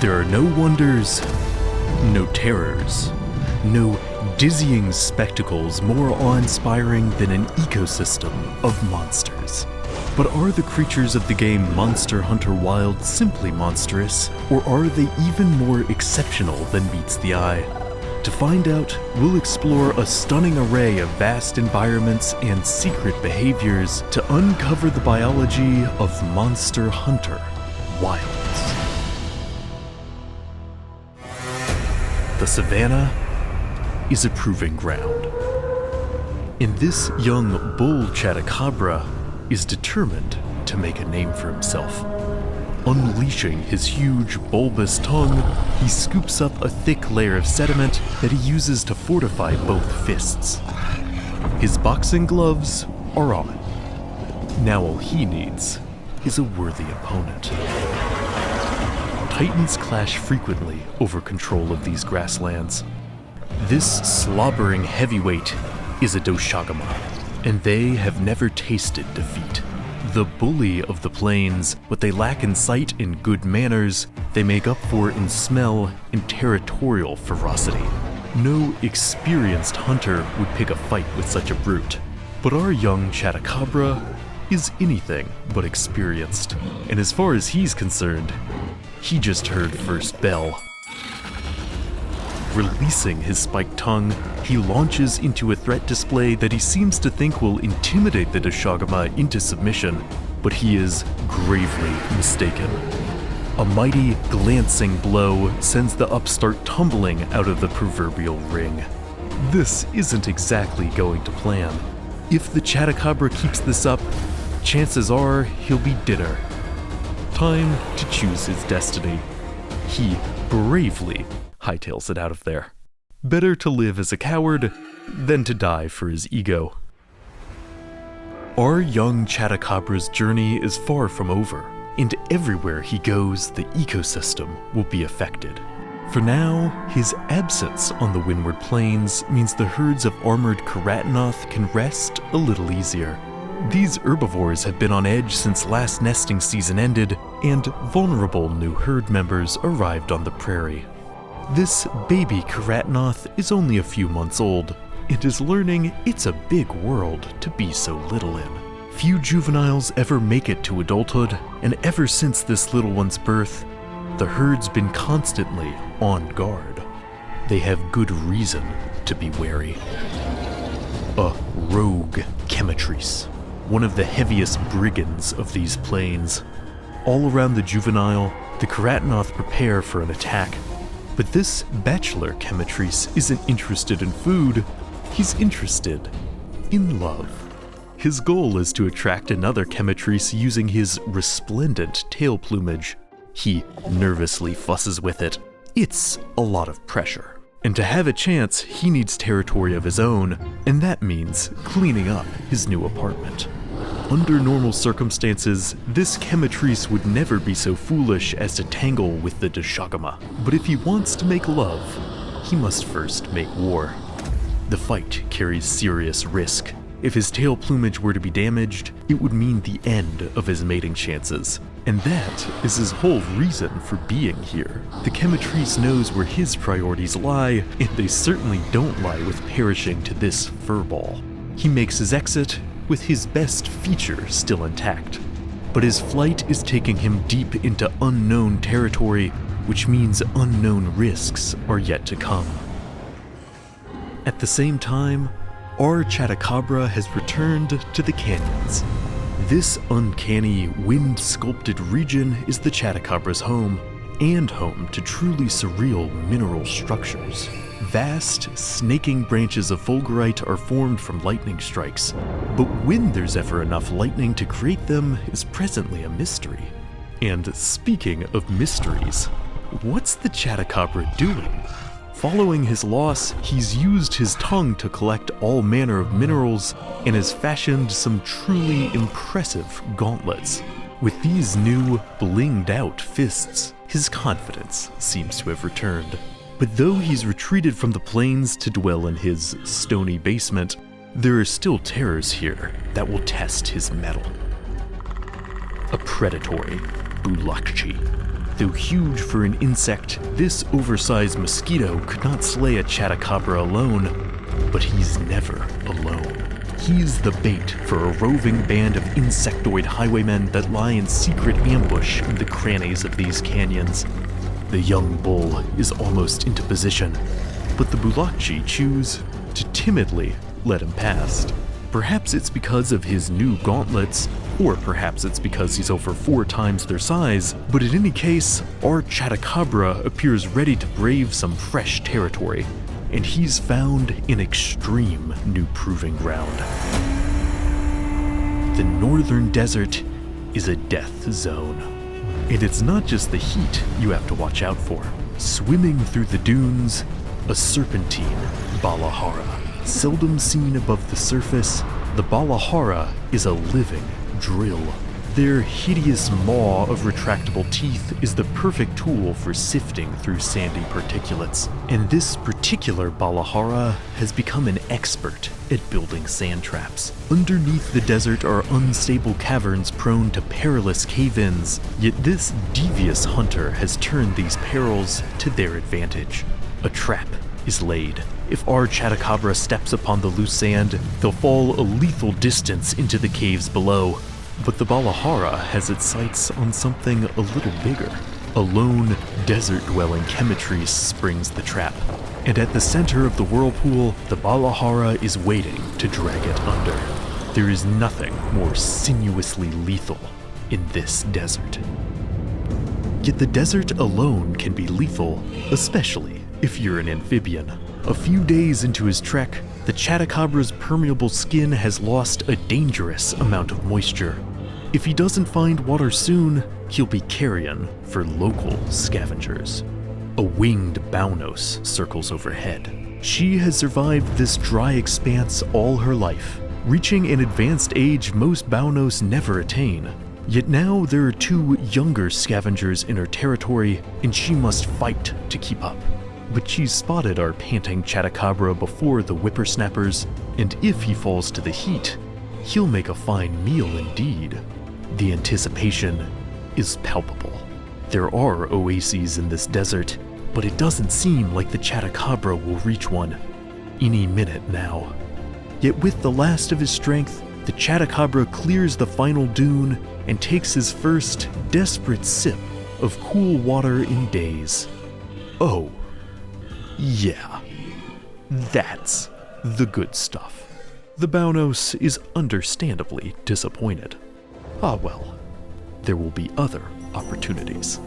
There are no wonders, no terrors, no dizzying spectacles more awe-inspiring than an ecosystem of monsters. But are the creatures of the game Monster Hunter Wilds simply monstrous, or are they even more exceptional than meets the eye? To find out, we'll explore a stunning array of vast environments and secret behaviors to uncover the biology of Monster Hunter Wilds. The savannah is a proving ground. And this young bull Chatacabra is determined to make a name for himself. Unleashing his huge, bulbous tongue, he scoops up a thick layer of sediment that he uses to fortify both fists. His boxing gloves are on. Now all he needs is a worthy opponent. Titans clash frequently over control of these grasslands. This slobbering heavyweight is a Doshagama, and they have never tasted defeat. The bully of the plains, what they lack in sight and good manners, they make up for in smell and territorial ferocity. No experienced hunter would pick a fight with such a brute, but our young Chatacabra is anything but experienced, and as far as he's concerned, he just heard first bell. Releasing his spiked tongue, he launches into a threat display that he seems to think will intimidate the Doshagama into submission, but he is gravely mistaken. A mighty, glancing blow sends the upstart tumbling out of the proverbial ring. This isn't exactly going to plan. If the Chatacabra keeps this up, chances are he'll be dinner. Time to choose his destiny. He bravely hightails it out of there. Better to live as a coward than to die for his ego. Our young Chatacabra's journey is far from over, and everywhere he goes, the ecosystem will be affected. For now, his absence on the Windward Plains means the herds of armored Karatanoth can rest a little easier. These herbivores have been on edge since last nesting season ended, and vulnerable new herd members arrived on the prairie. This baby Karatanoth is only a few months old, and is learning it's a big world to be so little in. Few juveniles ever make it to adulthood, and ever since this little one's birth, the herd's been constantly on guard. They have good reason to be wary. A rogue Chemitrice, one of the heaviest brigands of these plains. All around the juvenile, the Karatanoth prepare for an attack. But this bachelor Chemitrice isn't interested in food, he's interested in love. His goal is to attract another Chemitrice using his resplendent tail plumage. He nervously fusses with it. It's a lot of pressure. And to have a chance, he needs territory of his own, and that means cleaning up his new apartment. Under normal circumstances, this Chemitrice would never be so foolish as to tangle with the Doshagama. But if he wants to make love, he must first make war. The fight carries serious risk. If his tail plumage were to be damaged, it would mean the end of his mating chances. And that is his whole reason for being here. The Chemitrice knows where his priorities lie, and they certainly don't lie with perishing to this furball. He makes his exit with his best feature still intact. But his flight is taking him deep into unknown territory, which means unknown risks are yet to come. At the same time, our Chatacabra has returned to the canyons. This uncanny, wind-sculpted region is the Chatacabra's home, and home to truly surreal mineral structures. Vast, snaking branches of fulgurite are formed from lightning strikes, but when there's ever enough lightning to create them is presently a mystery. And speaking of mysteries, what's the Chatacabra doing? Following his loss, he's used his tongue to collect all manner of minerals and has fashioned some truly impressive gauntlets. With these new, blinged out fists, his confidence seems to have returned. But though he's retreated from the plains to dwell in his stony basement, there are still terrors here that will test his mettle. A predatory Bulakchi. Though huge for an insect, this oversized mosquito could not slay a Chatacabra alone, but he's never alone. He's the bait for a roving band of insectoid highwaymen that lie in secret ambush in the crannies of these canyons. The young bull is almost into position, but the Bulakji choose to timidly let him past. Perhaps it's because of his new gauntlets, or perhaps it's because he's over 4 times their size, but in any case, our Chatacabra appears ready to brave some fresh territory, and he's found an extreme new proving ground. The northern desert is a death zone, and it's not just the heat you have to watch out for. Swimming through the dunes, a serpentine Balahara. Seldom seen above the surface, the Balahara is a living drill. Their hideous maw of retractable teeth is the perfect tool for sifting through sandy particulates, and this particular Balahara has become an expert at building sand traps. Underneath the desert are unstable caverns prone to perilous cave-ins, yet this devious hunter has turned these perils to their advantage. A trap is laid. If our Chatacabra steps upon the loose sand, they'll fall a lethal distance into the caves below. But the Balahara has its sights on something a little bigger. A lone, desert-dwelling Chemetries springs the trap, and at the center of the whirlpool, the Balahara is waiting to drag it under. There is nothing more sinuously lethal in this desert. Yet the desert alone can be lethal, especially if you're an amphibian. A few days into his trek, the Chatacabra's permeable skin has lost a dangerous amount of moisture. If he doesn't find water soon, he'll be carrion for local scavengers. A winged Baunos circles overhead. She has survived this dry expanse all her life, reaching an advanced age most Baunos never attain. Yet now there are 2 younger scavengers in her territory, and she must fight to keep up. But she's spotted our panting Chatacabra before the whippersnappers, and if he falls to the heat, he'll make a fine meal indeed. The anticipation is palpable. There are oases in this desert, but it doesn't seem like the Chatacabra will reach one any minute now. Yet with the last of his strength, the Chatacabra clears the final dune and takes his first desperate sip of cool water in days. Oh, yeah, that's the good stuff. The Baunos is understandably disappointed. Ah well, there will be other opportunities.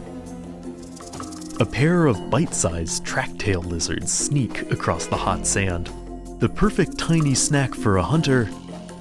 A pair of bite-sized track-tail lizards sneak across the hot sand. The perfect tiny snack for a hunter,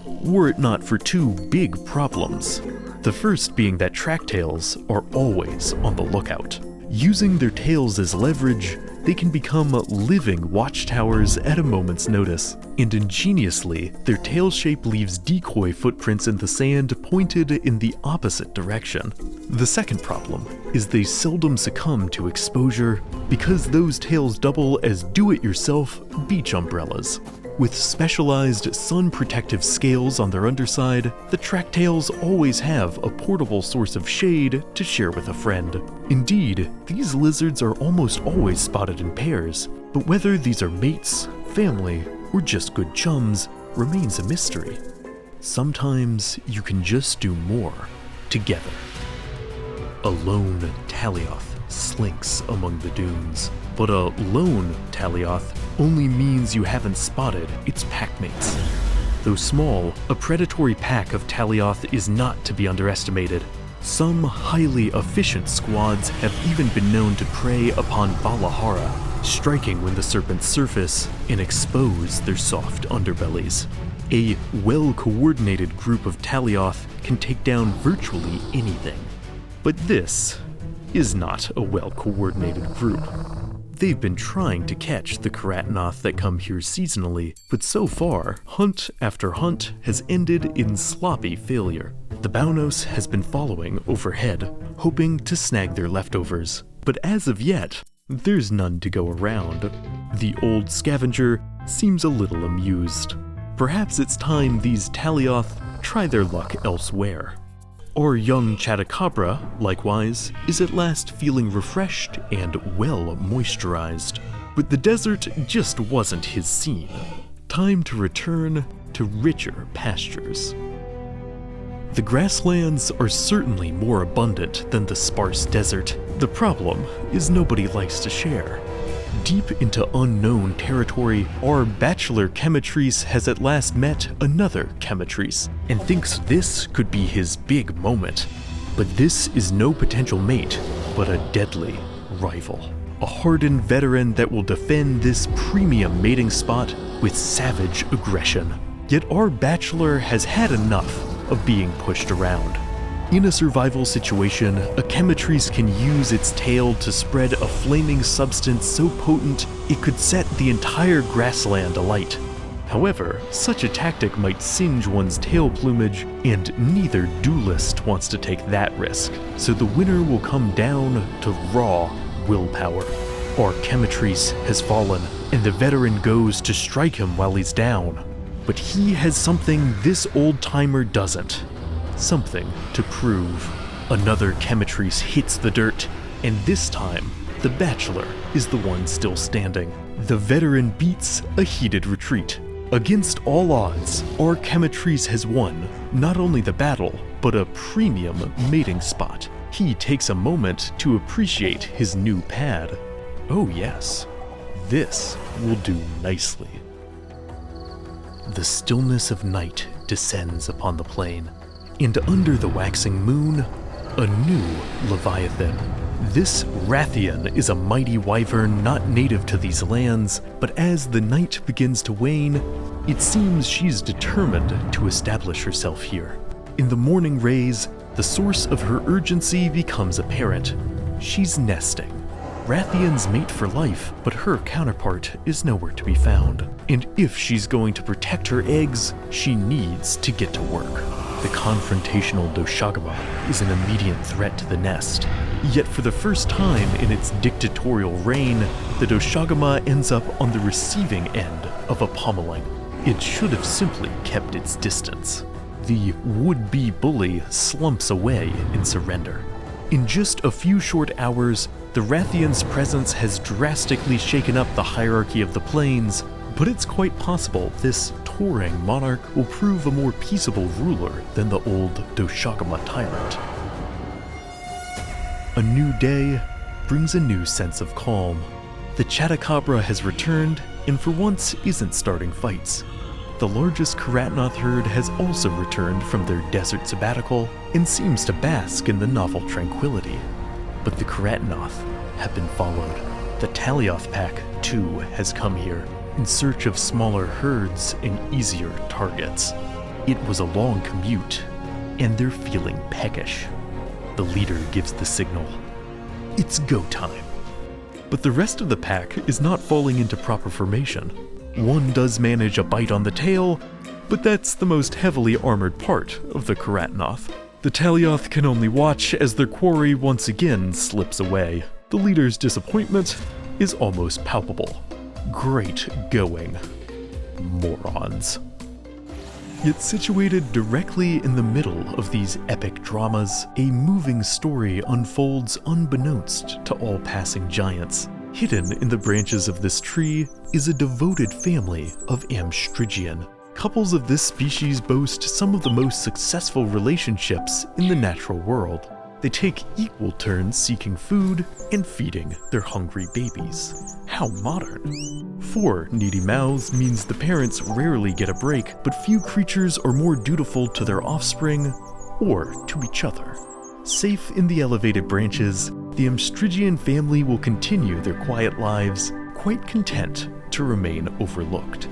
were it not for 2 big problems. The first being that track-tails are always on the lookout. Using their tails as leverage, they can become living watchtowers at a moment's notice, and ingeniously, their tail shape leaves decoy footprints in the sand pointed in the opposite direction. The second problem is they seldom succumb to exposure because those tails double as do-it-yourself beach umbrellas. With specialized sun-protective scales on their underside, the tracktails always have a portable source of shade to share with a friend. Indeed, these lizards are almost always spotted in pairs, but whether these are mates, family, or just good chums remains a mystery. Sometimes you can just do more together. A lone Talioth slinks among the dunes, but a lone Talioth only means you haven't spotted its packmates. Though small, a predatory pack of Talioth is not to be underestimated. Some highly efficient squads have even been known to prey upon Balahara, striking when the serpents surface and expose their soft underbellies. A well-coordinated group of Talioth can take down virtually anything. But this is not a well-coordinated group. They've been trying to catch the Keratinoth that come here seasonally, but so far, hunt after hunt has ended in sloppy failure. The Baunos has been following overhead, hoping to snag their leftovers, but as of yet, there's none to go around. The old scavenger seems a little amused. Perhaps it's time these Talioth try their luck elsewhere. Our young Chatacabra, likewise, is at last feeling refreshed and well moisturized. But the desert just wasn't his scene. Time to return to richer pastures. The grasslands are certainly more abundant than the sparse desert. The problem is nobody likes to share. Deep into unknown territory, our bachelor Chemitrice has at last met another Chemitrice, and thinks this could be his big moment. But this is no potential mate, but a deadly rival. A hardened veteran that will defend this premium mating spot with savage aggression. Yet our bachelor has had enough of being pushed around. In a survival situation, a Chemitrice can use its tail to spread a flaming substance so potent it could set the entire grassland alight. However, such a tactic might singe one's tail plumage, and neither duelist wants to take that risk, so the winner will come down to raw willpower. Our Chemitrice has fallen, and the veteran goes to strike him while he's down. But he has something this old-timer doesn't. Something to prove. Another Chemitrice hits the dirt, and this time, the bachelor is the one still standing. The veteran beats a heated retreat. Against all odds, our Chemitrice has won not only the battle, but a premium mating spot. He takes a moment to appreciate his new pad. Oh yes, this will do nicely. The stillness of night descends upon the plain, and under the waxing moon, a new Leviathan. This Rathian is a mighty wyvern not native to these lands, but as the night begins to wane, it seems she's determined to establish herself here. In the morning rays, the source of her urgency becomes apparent. She's nesting. Rathians mate for life, but her counterpart is nowhere to be found. And if she's going to protect her eggs, she needs to get to work. The confrontational Doshagama is an immediate threat to the nest. Yet for the first time in its dictatorial reign, the Doshagama ends up on the receiving end of a pommeling. It should have simply kept its distance. The would-be bully slumps away in surrender. In just a few short hours, the Rathian's presence has drastically shaken up the hierarchy of the plains, but it's quite possible this touring monarch will prove a more peaceable ruler than the old Doshagama tyrant. A new day brings a new sense of calm. The Chatacabra has returned, and for once isn't starting fights. The largest Karatnoth herd has also returned from their desert sabbatical and seems to bask in the novel tranquility. But the Karatnoth have been followed. The Talioth pack, too, has come here in search of smaller herds and easier targets. It was a long commute, and they're feeling peckish. The leader gives the signal. It's go time. But the rest of the pack is not falling into proper formation. One does manage a bite on the tail, but that's the most heavily armored part of the Karatnoth. The Talioth can only watch as their quarry once again slips away. The leader's disappointment is almost palpable. Great going, morons. Yet situated directly in the middle of these epic dramas, a moving story unfolds unbeknownst to all passing giants. Hidden in the branches of this tree is a devoted family of Amstrigian. Couples of this species boast some of the most successful relationships in the natural world. They take equal turns seeking food and feeding their hungry babies. How modern. 4 needy mouths means the parents rarely get a break, but few creatures are more dutiful to their offspring or to each other. Safe in the elevated branches, the Amstrigian family will continue their quiet lives, quite content to remain overlooked.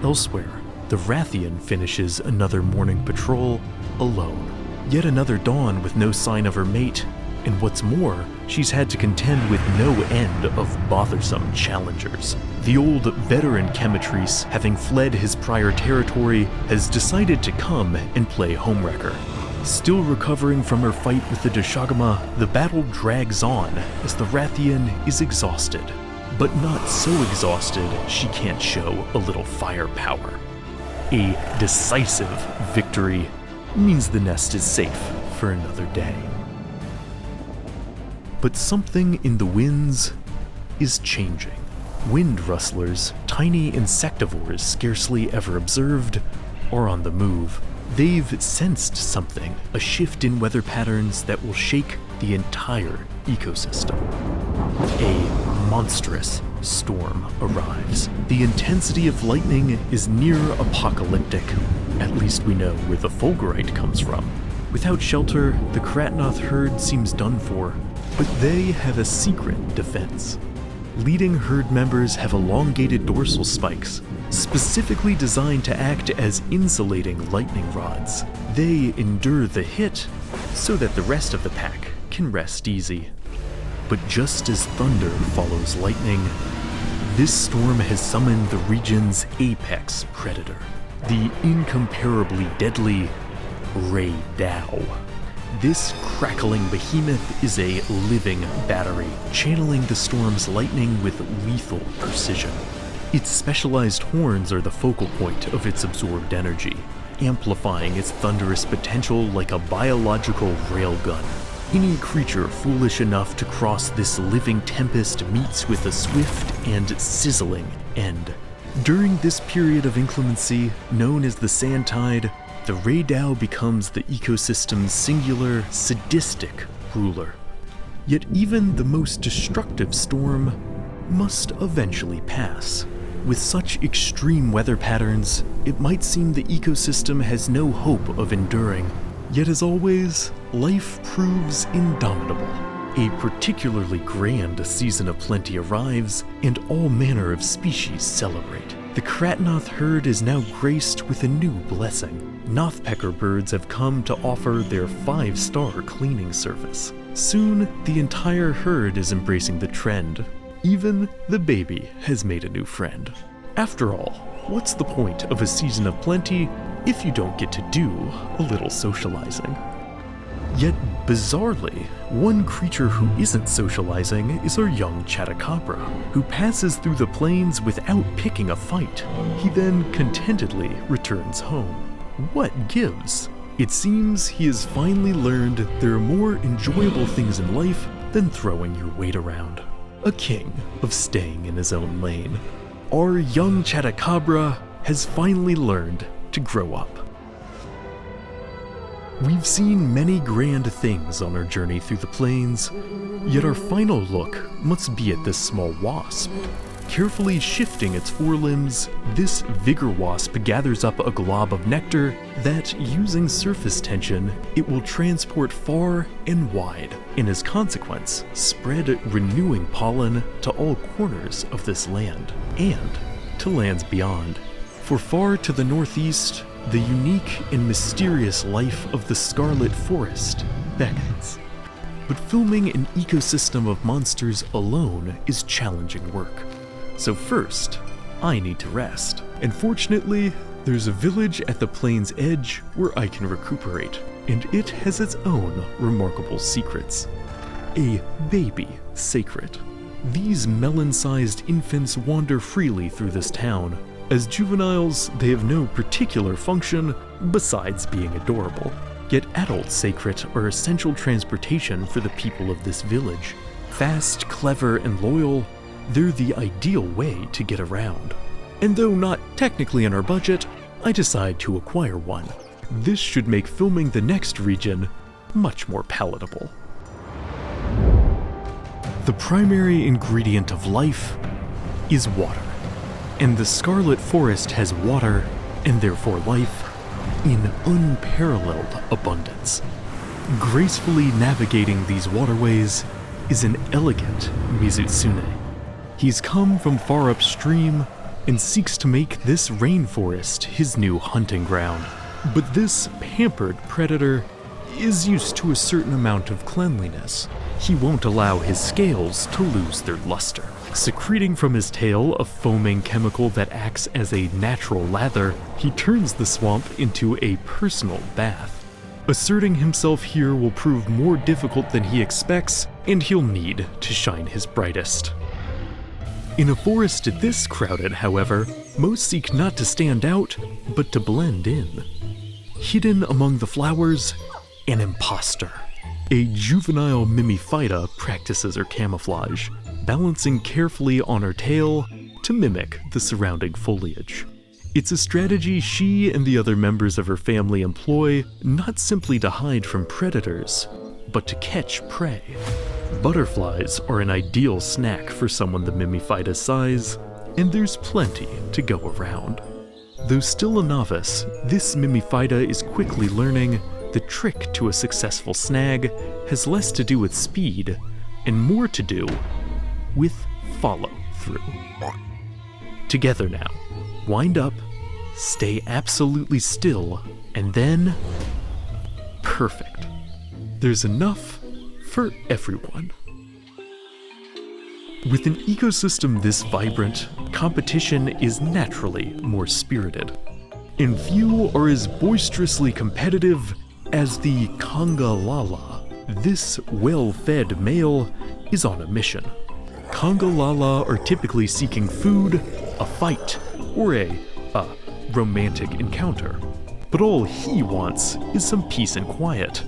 Elsewhere, the Rathian finishes another morning patrol alone. Yet another dawn with no sign of her mate, and what's more, she's had to contend with no end of bothersome challengers. The old veteran Chemitrice, having fled his prior territory, has decided to come and play homewrecker. Still recovering from her fight with the Doshagama, the battle drags on as the Rathian is exhausted. But not so exhausted she can't show a little firepower. A decisive victory means the nest is safe for another day. But something in the winds is changing. Wind rustlers, tiny insectivores scarcely ever observed, are on the move. They've sensed something, a shift in weather patterns that will shake the entire ecosystem. A monstrous storm arrives. The intensity of lightning is near apocalyptic. At least we know where the fulgurite comes from. Without shelter, the Kratnoth herd seems done for, but they have a secret defense. Leading herd members have elongated dorsal spikes, specifically designed to act as insulating lightning rods. They endure the hit so that the rest of the pack can rest easy. But just as thunder follows lightning, this storm has summoned the region's apex predator, the incomparably deadly Ray Dow. This crackling behemoth is a living battery, channeling the storm's lightning with lethal precision. Its specialized horns are the focal point of its absorbed energy, amplifying its thunderous potential like a biological railgun. Any creature foolish enough to cross this living tempest meets with a swift and sizzling end. During this period of inclemency, known as the Sand Tide, the Ray Dow becomes the ecosystem's singular, sadistic ruler. Yet even the most destructive storm must eventually pass. With such extreme weather patterns, it might seem the ecosystem has no hope of enduring. Yet as always, life proves indomitable. A particularly grand season of plenty arrives, and all manner of species celebrate. The Kratnoth herd is now graced with a new blessing. Nothpecker birds have come to offer their 5-star cleaning service. Soon, the entire herd is embracing the trend. Even the baby has made a new friend. After all, what's the point of a season of plenty if you don't get to do a little socializing? Yet, bizarrely, one creature who isn't socializing is our young Chatacabra, who passes through the plains without picking a fight. He then contentedly returns home. What gives? It seems he has finally learned there are more enjoyable things in life than throwing your weight around. A king of staying in his own lane. Our young Chatacabra has finally learned to grow up. We've seen many grand things on our journey through the plains, yet our final look must be at this small wasp. Carefully shifting its forelimbs, this vigor wasp gathers up a glob of nectar that, using surface tension, it will transport far and wide, and as consequence, spread renewing pollen to all corners of this land, and to lands beyond. For far to the northeast, the unique and mysterious life of the Scarlet Forest beckons. But filming an ecosystem of monsters alone is challenging work. So first, I need to rest. And fortunately, there's a village at the plain's edge where I can recuperate, and it has its own remarkable secrets. A baby sacred. These melon-sized infants wander freely through this town. As juveniles, they have no particular function besides being adorable. Yet adult sacred are essential transportation for the people of this village. Fast, clever, and loyal, they're the ideal way to get around. And though not technically in our budget, I decide to acquire one. This should make filming the next region much more palatable. The primary ingredient of life is water. And the Scarlet Forest has water, and therefore life, in unparalleled abundance. Gracefully navigating these waterways is an elegant Mizutsune. He's come from far upstream and seeks to make this rainforest his new hunting ground. But this pampered predator is used to a certain amount of cleanliness. He won't allow his scales to lose their luster. Secreting from his tail a foaming chemical that acts as a natural lather, he turns the swamp into a personal bath. Asserting himself here will prove more difficult than he expects, and he'll need to shine his brightest. In a forest this crowded, however, most seek not to stand out, but to blend in. Hidden among the flowers, an imposter. A juvenile Mimiphyta practices her camouflage, balancing carefully on her tail to mimic the surrounding foliage. It's a strategy she and the other members of her family employ not simply to hide from predators, but to catch prey. Butterflies are an ideal snack for someone the Mimiphyta's size, and there's plenty to go around. Though still a novice, this Mimiphyta is quickly learning the trick to a successful snag has less to do with speed and more to do with follow-through. Together now, wind up, stay absolutely still, and then... perfect. There's enough for everyone. With an ecosystem this vibrant, competition is naturally more spirited, and few are as boisterously competitive as the Congalala. This well-fed male is on a mission. Congalala are typically seeking food, a fight, or a romantic encounter. But all he wants is some peace and quiet.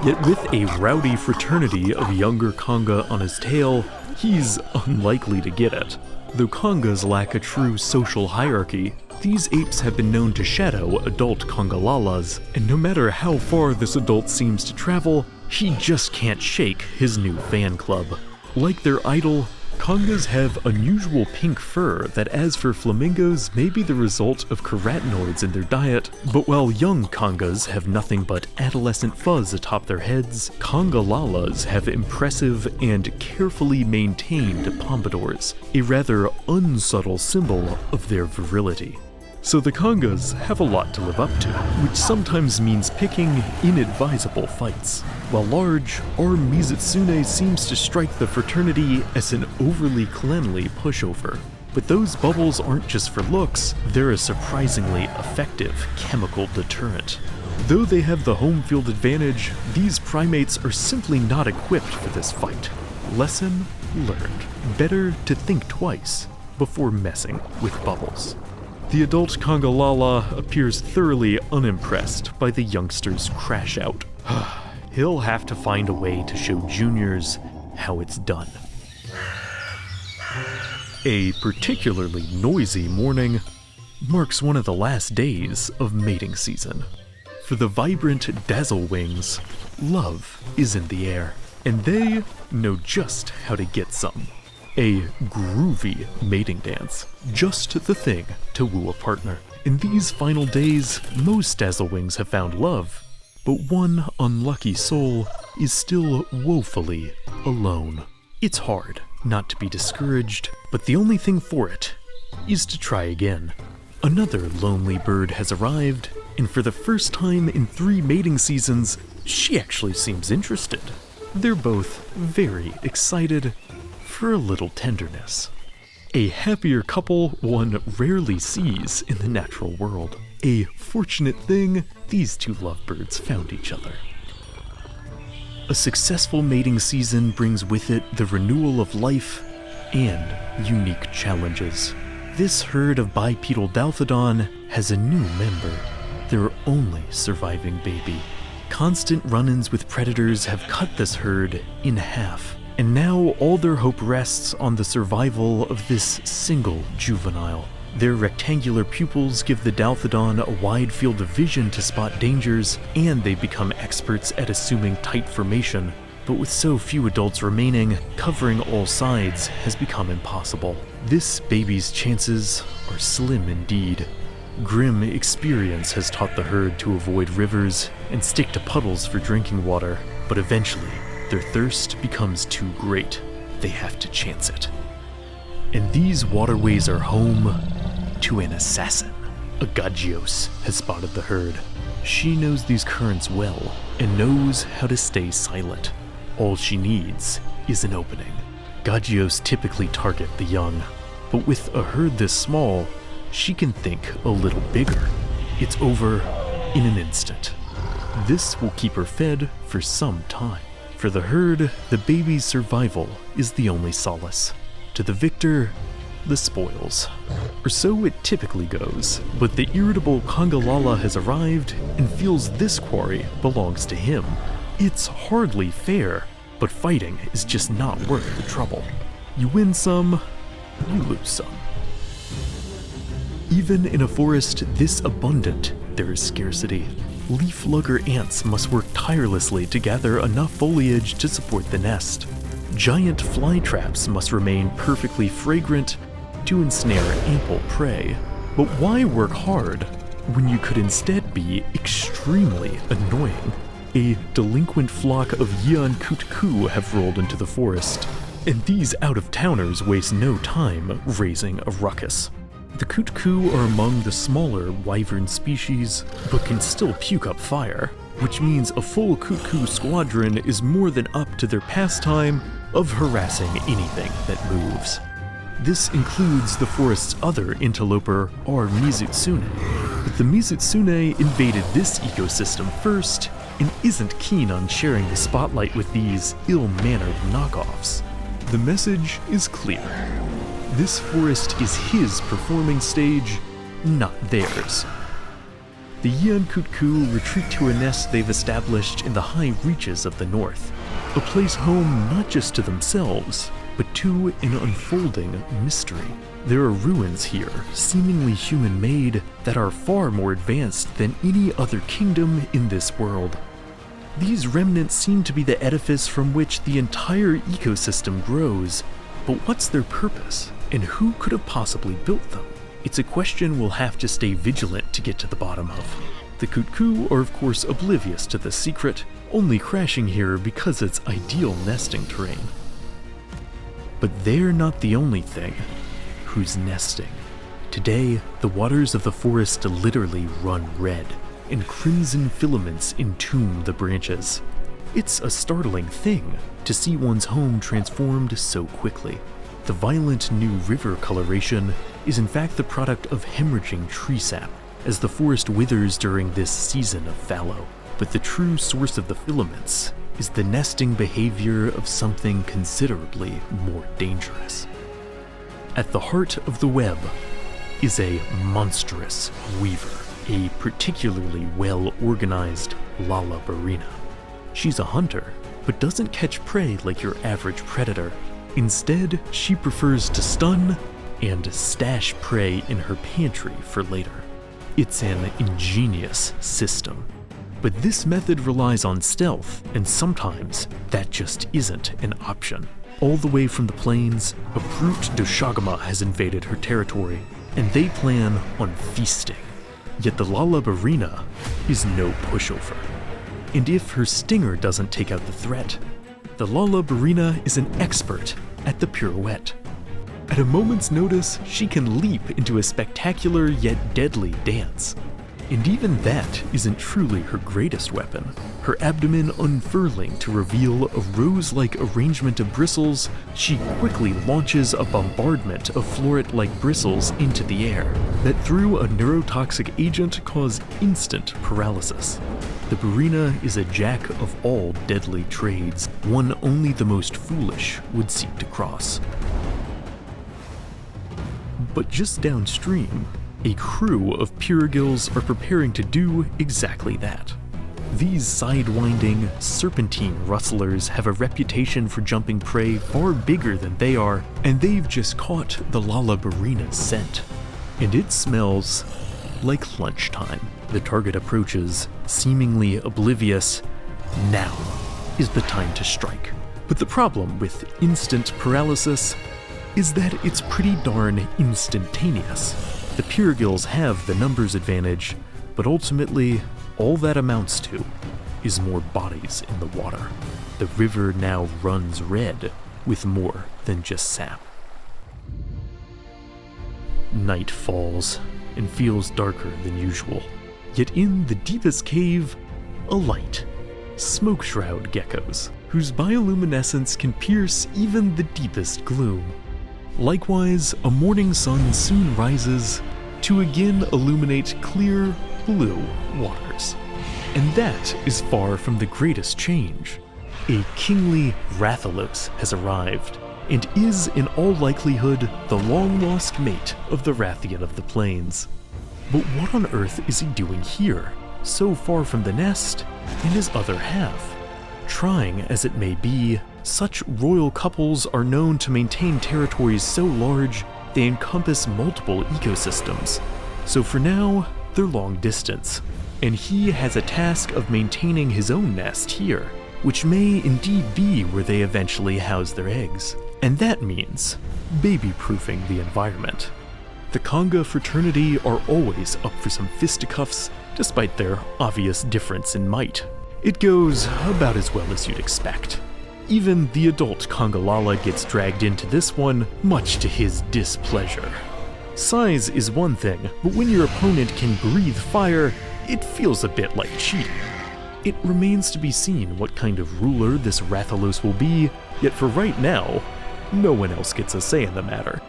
Yet with a rowdy fraternity of younger Conga on his tail, he's unlikely to get it. Though Congas lack a true social hierarchy, these apes have been known to shadow adult Congalalas, and no matter how far this adult seems to travel, he just can't shake his new fan club. Like their idol, Congas have unusual pink fur that, as for flamingos, may be the result of carotenoids in their diet, but while young Congas have nothing but adolescent fuzz atop their heads, Congalalas have impressive and carefully maintained pompadours, a rather unsubtle symbol of their virility. So the Congas have a lot to live up to, which sometimes means picking inadvisable fights. While large, our Mizitsune seems to strike the fraternity as an overly cleanly pushover. But those bubbles aren't just for looks, they're a surprisingly effective chemical deterrent. Though they have the home field advantage, these primates are simply not equipped for this fight. Lesson learned. Better to think twice before messing with bubbles. The adult Congalala appears thoroughly unimpressed by the youngster's crash out. He'll have to find a way to show juniors how it's done. A particularly noisy morning marks one of the last days of mating season. For the vibrant Dazzlewings, love is in the air, and they know just how to get some. A groovy mating dance, just the thing to woo a partner. In these final days, most Dazzlewings have found love, but one unlucky soul is still woefully alone. It's hard not to be discouraged, but the only thing for it is to try again. Another lonely bird has arrived, and for the first time in 3 mating seasons, she actually seems interested. They're both very excited for a little tenderness. A happier couple one rarely sees in the natural world. A fortunate thing, these two lovebirds found each other. A successful mating season brings with it the renewal of life and unique challenges. This herd of bipedal Dalthodon has a new member, their only surviving baby. Constant run-ins with predators have cut this herd in half, and now all their hope rests on the survival of this single juvenile. Their rectangular pupils give the Dalthodon a wide field of vision to spot dangers, and they become experts at assuming tight formation. But with so few adults remaining, covering all sides has become impossible. This baby's chances are slim indeed. Grim experience has taught the herd to avoid rivers and stick to puddles for drinking water, but eventually, their thirst becomes too great. They have to chance it. And these waterways are home to an assassin. Agagios has spotted the herd. She knows these currents well and knows how to stay silent. All she needs is an opening. Gagios typically target the young, but with a herd this small, she can think a little bigger. It's over in an instant. This will keep her fed for some time. For the herd, the baby's survival is the only solace. To the victor, the spoils. Or so it typically goes, but the irritable Congalala has arrived and feels this quarry belongs to him. It's hardly fair, but fighting is just not worth the trouble. You win some, you lose some. Even in a forest this abundant, there is scarcity. Leaf lugger ants must work tirelessly to gather enough foliage to support the nest. Giant fly traps must remain perfectly fragrant to ensnare ample prey. But why work hard when you could instead be extremely annoying? A delinquent flock of Yian-Kut-Ku have rolled into the forest, and these out-of-towners waste no time raising a ruckus. The Kut-Ku are among the smaller wyvern species, but can still puke up fire, which means a full Kut-Ku squadron is more than up to their pastime of harassing anything that moves. This includes the forest's other interloper, our Mizutsune. But the Mizutsune invaded this ecosystem first and isn't keen on sharing the spotlight with these ill-mannered knockoffs. The message is clear. This forest is his performing stage, not theirs. The Yian-Kut-Ku retreat to a nest they've established in the high reaches of the north, a place home not just to themselves, but to an unfolding mystery. There are ruins here, seemingly human-made, that are far more advanced than any other kingdom in this world. These remnants seem to be the edifice from which the entire ecosystem grows, but what's their purpose, and who could have possibly built them? It's a question we'll have to stay vigilant to get to the bottom of. The Kut-Ku are of course oblivious to the secret, only crashing here because it's ideal nesting terrain. But they're not the only thing who's nesting. Today, the waters of the forest literally run red, and crimson filaments entomb the branches. It's a startling thing to see one's home transformed so quickly. The violent new river coloration is in fact the product of hemorrhaging tree sap, as the forest withers during this season of fallow. But the true source of the filaments is the nesting behavior of something considerably more dangerous. At the heart of the web is a monstrous weaver, a particularly well-organized Lalabarina. She's a hunter, but doesn't catch prey like your average predator. Instead, she prefers to stun and stash prey in her pantry for later. It's an ingenious system. But this method relies on stealth, and sometimes that just isn't an option. All the way from the plains, a brute Doshagama has invaded her territory, and they plan on feasting. Yet the Lalabarina is no pushover. And if her stinger doesn't take out the threat, the Lalabarina is an expert at the pirouette. At a moment's notice, she can leap into a spectacular yet deadly dance. And even that isn't truly her greatest weapon. Her abdomen unfurling to reveal a rose-like arrangement of bristles, she quickly launches a bombardment of floret-like bristles into the air that through a neurotoxic agent cause instant paralysis. The Barina is a jack of all deadly trades, one only the most foolish would seek to cross. But just downstream, a crew of Purigils are preparing to do exactly that. These sidewinding, serpentine rustlers have a reputation for jumping prey far bigger than they are, and they've just caught the Lalabarina's scent. And it smells like lunchtime. The target approaches, seemingly oblivious. Now is the time to strike. But the problem with instant paralysis is that it's pretty darn instantaneous. The Purigils have the numbers advantage, but ultimately, all that amounts to is more bodies in the water. The river now runs red with more than just sap. Night falls and feels darker than usual. Yet in the deepest cave, a light. Smoke shroud geckos, whose bioluminescence can pierce even the deepest gloom. Likewise, a morning sun soon rises to again illuminate clear, blue waters. And that is far from the greatest change. A kingly Rathalos has arrived, and is in all likelihood the long-lost mate of the Rathian of the Plains. But what on earth is he doing here, so far from the nest and his other half? Trying as it may be, such royal couples are known to maintain territories so large they encompass multiple ecosystems. So for now, they're long distance, and he has a task of maintaining his own nest here, which may indeed be where they eventually house their eggs. And that means baby-proofing the environment. The Conga fraternity are always up for some fisticuffs, despite their obvious difference in might. It goes about as well as you'd expect. Even the adult Congalala gets dragged into this one, much to his displeasure. Size is one thing, but when your opponent can breathe fire, it feels a bit like cheating. It remains to be seen what kind of ruler this Rathalos will be, yet for right now, no one else gets a say in the matter.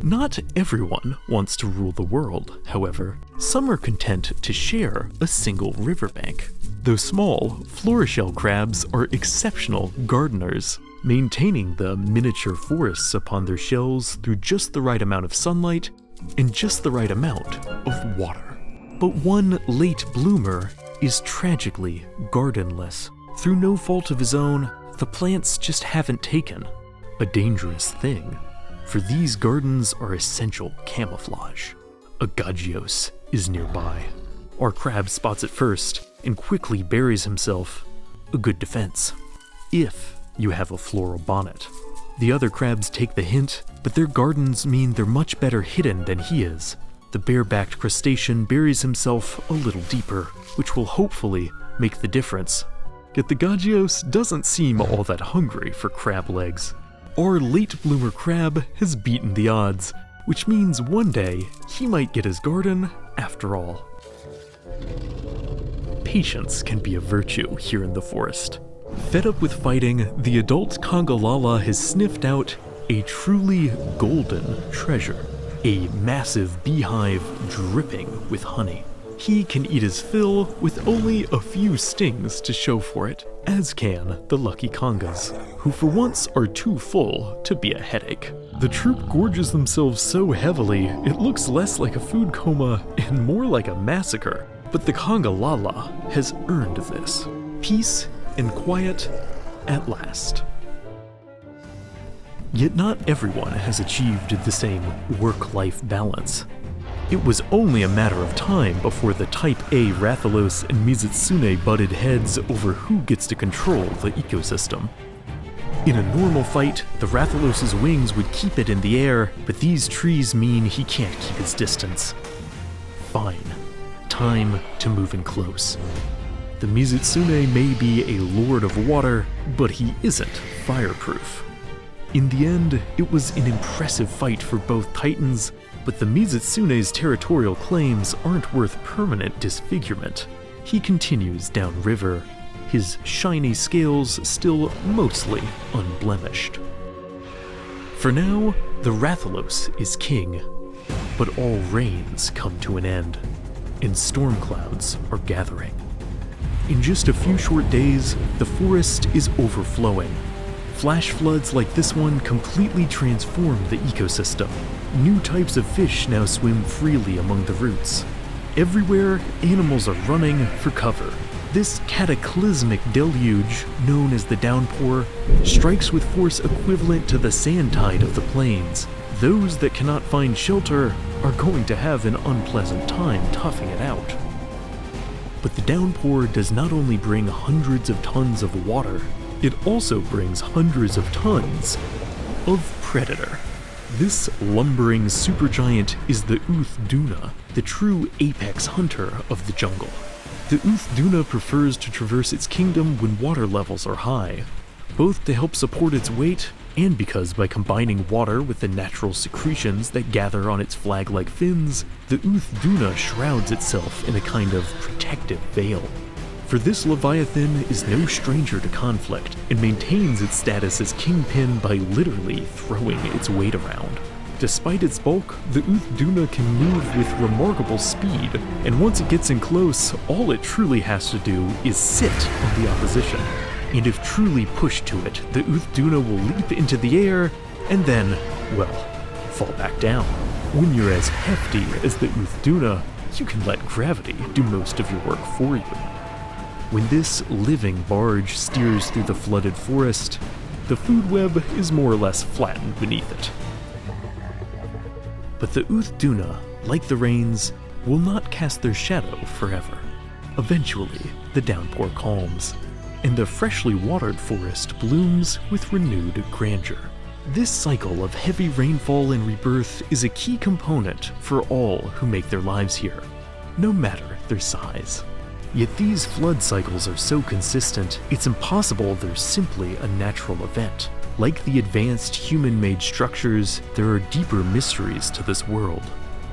Not everyone wants to rule the world, however. Some are content to share a single riverbank. Though small, floral crabs are exceptional gardeners, maintaining the miniature forests upon their shells through just the right amount of sunlight and just the right amount of water. But one late bloomer is tragically gardenless. Through no fault of his own, the plants just haven't taken. A dangerous thing, for these gardens are essential camouflage. A Gagios is nearby. Our crab spots it first and quickly buries himself. A good defense, if you have a floral bonnet. The other crabs take the hint, but their gardens mean they're much better hidden than he is. The bare-backed crustacean buries himself a little deeper, which will hopefully make the difference. Yet the Gagios doesn't seem all that hungry for crab legs. Our late bloomer crab has beaten the odds, which means one day he might get his garden after all. Patience can be a virtue here in the forest. Fed up with fighting, the adult Congalala has sniffed out a truly golden treasure, a massive beehive dripping with honey. He can eat his fill with only a few stings to show for it, as can the lucky Congas, who for once are too full to be a headache. The troop gorges themselves so heavily, it looks less like a food coma and more like a massacre. But the Congalala has earned this. Peace and quiet at last. Yet not everyone has achieved the same work-life balance. It was only a matter of time before the Type A Rathalos and Mizutsune butted heads over who gets to control the ecosystem. In a normal fight, the Rathalos' wings would keep it in the air, but these trees mean he can't keep his distance. Fine. Time to move in close. The Mizutsune may be a lord of water, but he isn't fireproof. In the end, it was an impressive fight for both titans, but the Mizutsune's territorial claims aren't worth permanent disfigurement. He continues downriver, his shiny scales still mostly unblemished. For now, the Rathalos is king, but all rains come to an end, and storm clouds are gathering. In just a few short days, the forest is overflowing. Flash floods like this one completely transform the ecosystem. New types of fish now swim freely among the roots. Everywhere, animals are running for cover. This cataclysmic deluge, known as the downpour, strikes with force equivalent to the sand tide of the plains. Those that cannot find shelter are going to have an unpleasant time toughing it out. But the downpour does not only bring hundreds of tons of water, it also brings hundreds of tons of predator. This lumbering supergiant is the Uth-Duna, the true apex hunter of the jungle. The Uth-Duna prefers to traverse its kingdom when water levels are high, both to help support its weight and because by combining water with the natural secretions that gather on its flag-like fins, the Uth-Duna shrouds itself in a kind of protective veil. For this Leviathan is no stranger to conflict, and maintains its status as kingpin by literally throwing its weight around. Despite its bulk, the Uth-Duna can move with remarkable speed, and once it gets in close, all it truly has to do is sit on the opposition. and if truly pushed to it, the Uthduna will leap into the air and then, well, fall back down. When you're as hefty as the Uthduna, you can let gravity do most of your work for you. When this living barge steers through the flooded forest, the food web is more or less flattened beneath it. But the Uthduna, like the rains, will not cast their shadow forever. Eventually, the downpour calms, and the freshly watered forest blooms with renewed grandeur. This cycle of heavy rainfall and rebirth is a key component for all who make their lives here, no matter their size. Yet these flood cycles are so consistent, it's impossible they're simply a natural event. Like the advanced human-made structures, there are deeper mysteries to this world.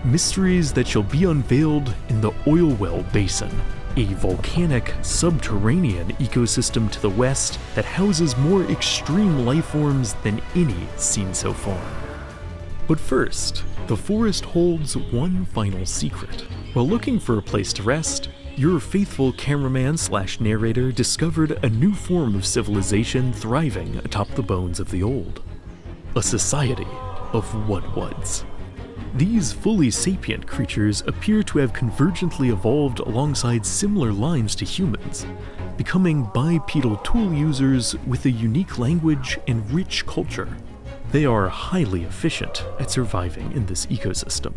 Mysteries that shall be unveiled in the Oil Well Basin, a volcanic, subterranean ecosystem to the west that houses more extreme life forms than any seen so far. But first, the forest holds one final secret. While looking for a place to rest, your faithful cameraman/narrator discovered a new form of civilization thriving atop the bones of the old. A society of Wudwuds. These fully sapient creatures appear to have convergently evolved alongside similar lines to humans, becoming bipedal tool users with a unique language and rich culture. They are highly efficient at surviving in this ecosystem,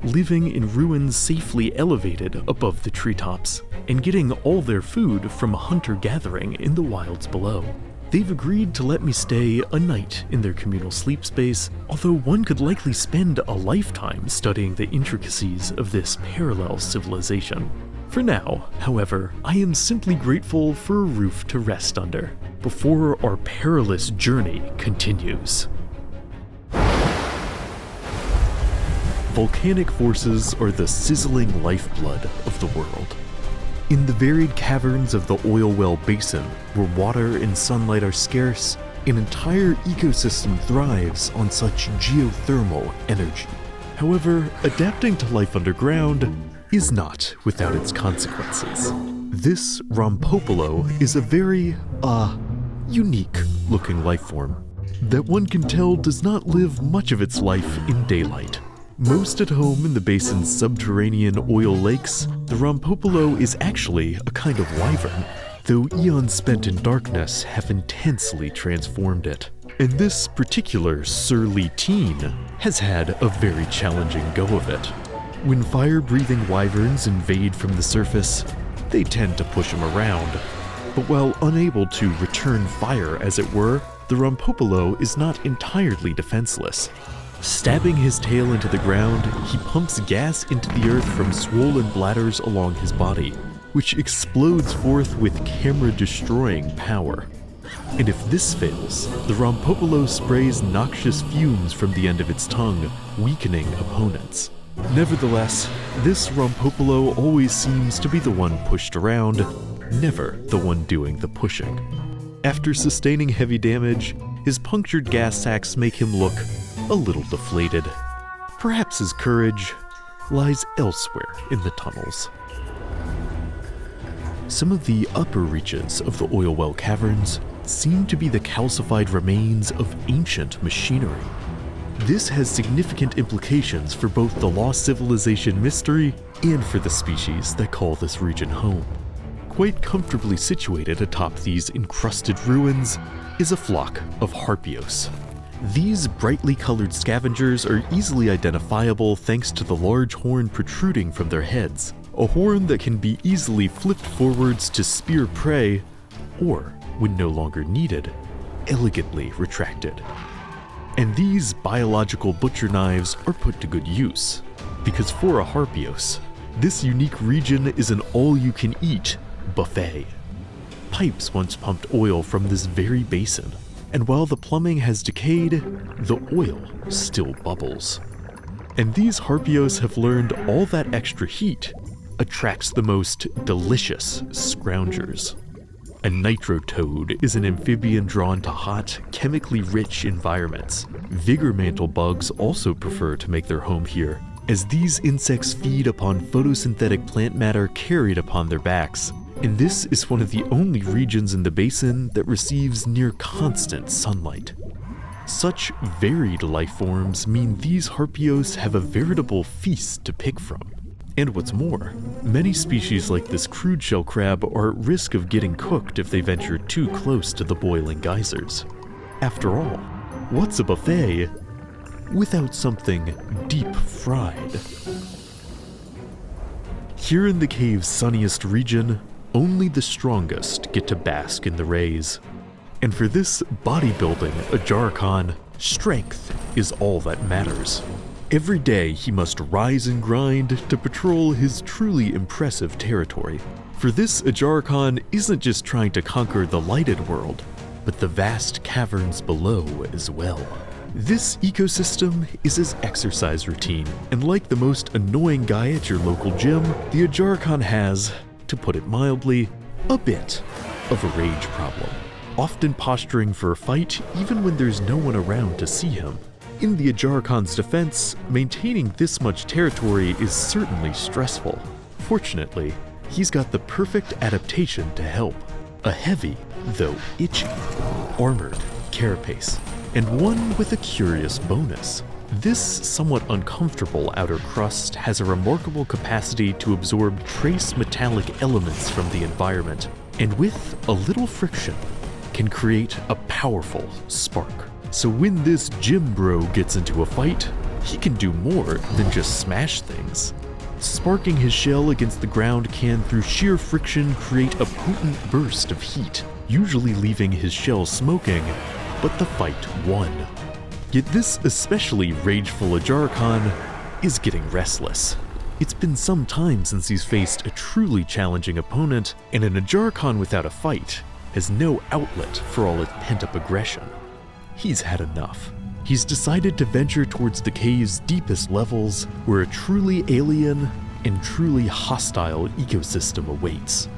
living in ruins safely elevated above the treetops, and getting all their food from hunter-gathering in the wilds below. They've agreed to let me stay a night in their communal sleep space, although one could likely spend a lifetime studying the intricacies of this parallel civilization. For now, however, I am simply grateful for a roof to rest under, before our perilous journey continues. Volcanic forces are the sizzling lifeblood of the world. In the varied caverns of the Oil Well Basin, where water and sunlight are scarce, an entire ecosystem thrives on such geothermal energy. However, adapting to life underground is not without its consequences. This Rompopolo is a very, unique-looking life form that one can tell does not live much of its life in daylight. Most at home in the basin's subterranean oil lakes, the Rompopolo is actually a kind of wyvern, though eons spent in darkness have intensely transformed it. And this particular surly teen has had a very challenging go of it. When fire-breathing wyverns invade from the surface, they tend to push him around. But while unable to return fire, as it were, the Rompopolo is not entirely defenseless. Stabbing his tail into the ground, he pumps gas into the earth from swollen bladders along his body, which explodes forth with camera-destroying power. And if this fails, the Rompopolo sprays noxious fumes from the end of its tongue, weakening opponents. Nevertheless, this Rompopolo always seems to be the one pushed around, never the one doing the pushing. After sustaining heavy damage, his punctured gas sacs make him look a little deflated. Perhaps his courage lies elsewhere in the tunnels. Some of the upper reaches of the Oil Well Caverns seem to be the calcified remains of ancient machinery. This has significant implications for both the lost civilization mystery and for the species that call this region home. Quite comfortably situated atop these encrusted ruins is a flock of Harpios. These brightly colored scavengers are easily identifiable thanks to the large horn protruding from their heads, a horn that can be easily flipped forwards to spear prey, or, when no longer needed, elegantly retracted. And these biological butcher knives are put to good use, because for a Harpios, this unique region is an all-you-can-eat buffet. Pipes once pumped oil from this very basin, and while the plumbing has decayed, the oil still bubbles. And these Harpios have learned all that extra heat attracts the most delicious scroungers. A nitrotoad is an amphibian drawn to hot, chemically rich environments. Vigor mantle bugs also prefer to make their home here, as these insects feed upon photosynthetic plant matter carried upon their backs, and this is one of the only regions in the basin that receives near constant sunlight. Such varied life forms mean these Harpios have a veritable feast to pick from. And what's more, many species like this crude shell crab are at risk of getting cooked if they venture too close to the boiling geysers. After all, what's a buffet without something deep fried? Here in the cave's sunniest region, only the strongest get to bask in the rays. And for this bodybuilding Ajarkon, strength is all that matters. Every day he must rise and grind to patrol his truly impressive territory. For this Ajarkon isn't just trying to conquer the lighted world, but the vast caverns below as well. This ecosystem is his exercise routine, and like the most annoying guy at your local gym, the Ajarkon has, to put it mildly, a bit of a rage problem. Often posturing for a fight even when there's no one around to see him. In the Ajarkon's defense, maintaining this much territory is certainly stressful. Fortunately, he's got the perfect adaptation to help. A heavy, though itchy, armored carapace, and one with a curious bonus. This somewhat uncomfortable outer crust has a remarkable capacity to absorb trace metallic elements from the environment, and with a little friction, can create a powerful spark. So when this gym bro gets into a fight, he can do more than just smash things. Sparking his shell against the ground can, through sheer friction, create a potent burst of heat, usually leaving his shell smoking, but the fight won. Yet this especially rageful Ajarkon is getting restless. It's been some time since he's faced a truly challenging opponent, and an Ajarkon without a fight has no outlet for all its pent-up aggression. He's had enough. He's decided to venture towards the cave's deepest levels, where a truly alien and truly hostile ecosystem awaits.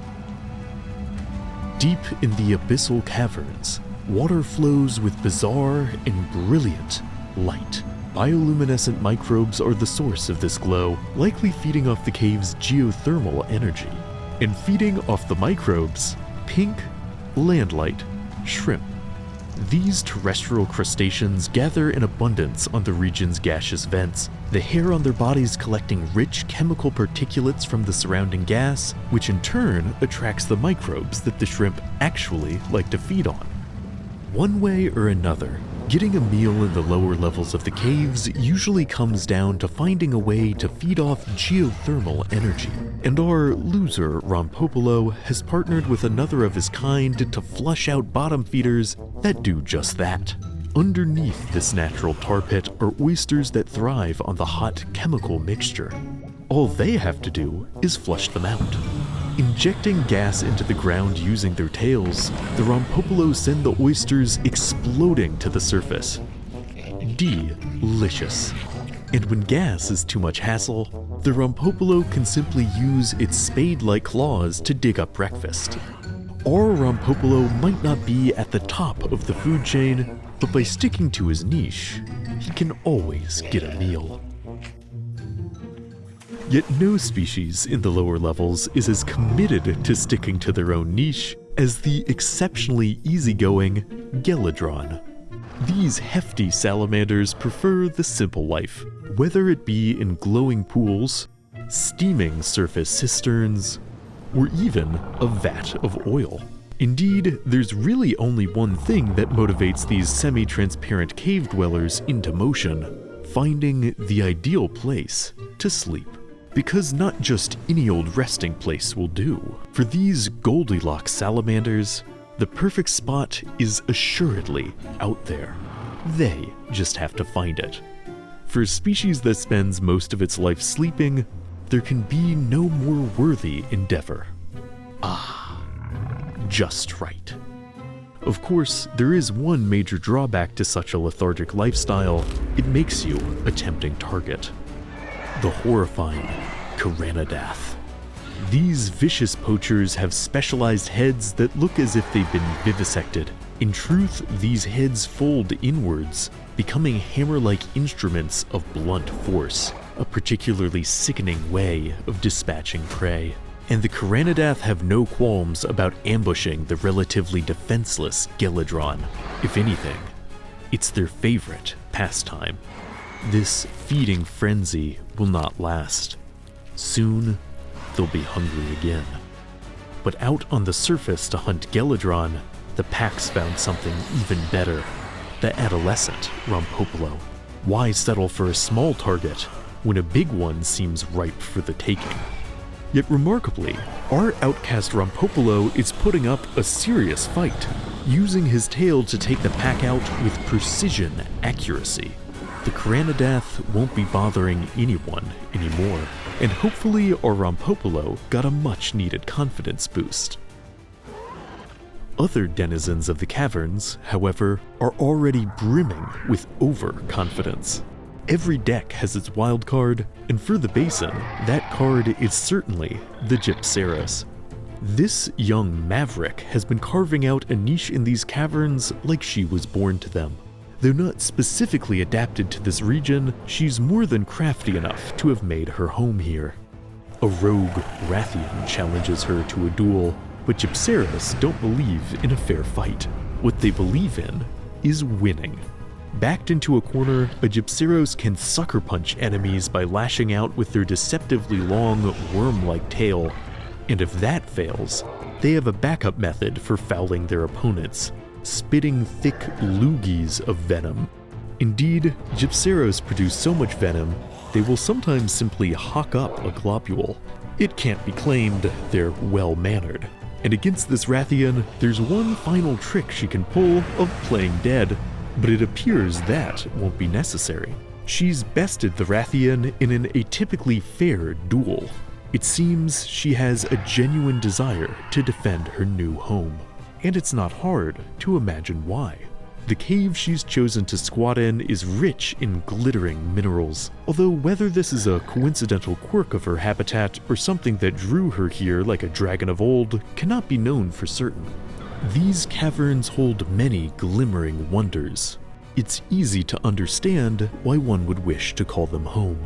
Deep in the Abyssal Caverns, water flows with bizarre and brilliant light. Bioluminescent microbes are the source of this glow, likely feeding off the cave's geothermal energy. And feeding off the microbes, pink, landlight, shrimp. These terrestrial crustaceans gather in abundance on the region's gaseous vents, the hair on their bodies collecting rich chemical particulates from the surrounding gas, which in turn attracts the microbes that the shrimp actually like to feed on. One way or another, getting a meal in the lower levels of the caves usually comes down to finding a way to feed off geothermal energy. And our loser, Rompopolo, has partnered with another of his kind to flush out bottom feeders that do just that. Underneath this natural tar pit are oysters that thrive on the hot chemical mixture. All they have to do is flush them out. Injecting gas into the ground using their tails, the Rompopolos send the oysters exploding to the surface. Delicious. And when gas is too much hassle, the Rompopolo can simply use its spade-like claws to dig up breakfast. Our Rompopolo might not be at the top of the food chain, but by sticking to his niche, he can always get a meal. Yet no species in the lower levels is as committed to sticking to their own niche as the exceptionally easygoing Geladron. These hefty salamanders prefer the simple life, whether it be in glowing pools, steaming surface cisterns, or even a vat of oil. Indeed, there's really only one thing that motivates these semi-transparent cave dwellers into motion: finding the ideal place to sleep. Because not just any old resting place will do. For these Goldilocks salamanders, the perfect spot is assuredly out there. They just have to find it. For a species that spends most of its life sleeping, there can be no more worthy endeavor. Just right. Of course, there is one major drawback to such a lethargic lifestyle: it makes you a tempting target. The horrifying Kyrannadath. These vicious poachers have specialized heads that look as if they've been vivisected. In truth, these heads fold inwards, becoming hammer-like instruments of blunt force, a particularly sickening way of dispatching prey. and the Kyranidath have no qualms about ambushing the relatively defenseless Geladron. If anything, it's their favorite pastime. This feeding frenzy will not last. Soon, they'll be hungry again. But out on the surface to hunt Geladron, the packs found something even better. The adolescent Rompopolo. Why settle for a small target when a big one seems ripe for the taking? Yet remarkably, our outcast Rompopolo is putting up a serious fight, using his tail to take the pack out with precision accuracy. The Kyranidath won't be bothering anyone anymore, and hopefully our Rompopolo got a much-needed confidence boost. Other denizens of the caverns, however, are already brimming with overconfidence. Every deck has its wild card, and for the basin, that card is certainly the Gypceros. This young maverick has been carving out a niche in these caverns like she was born to them. Though not specifically adapted to this region, she's more than crafty enough to have made her home here. A rogue Rathian challenges her to a duel, but Gypceros don't believe in a fair fight. What they believe in is winning. Backed into a corner, a Gypceros can sucker punch enemies by lashing out with their deceptively long, worm-like tail. And if that fails, they have a backup method for fouling their opponents, spitting thick loogies of venom. Indeed, Gypceros produce so much venom, they will sometimes simply hawk up a globule. It can't be claimed they're well-mannered. And against this Rathian, there's one final trick she can pull of playing dead, but it appears that won't be necessary. She's bested the Rathian in an atypically fair duel. It seems she has a genuine desire to defend her new home, and it's not hard to imagine why. The cave she's chosen to squat in is rich in glittering minerals, although whether this is a coincidental quirk of her habitat or something that drew her here like a dragon of old cannot be known for certain. These caverns hold many glimmering wonders. It's easy to understand why one would wish to call them home.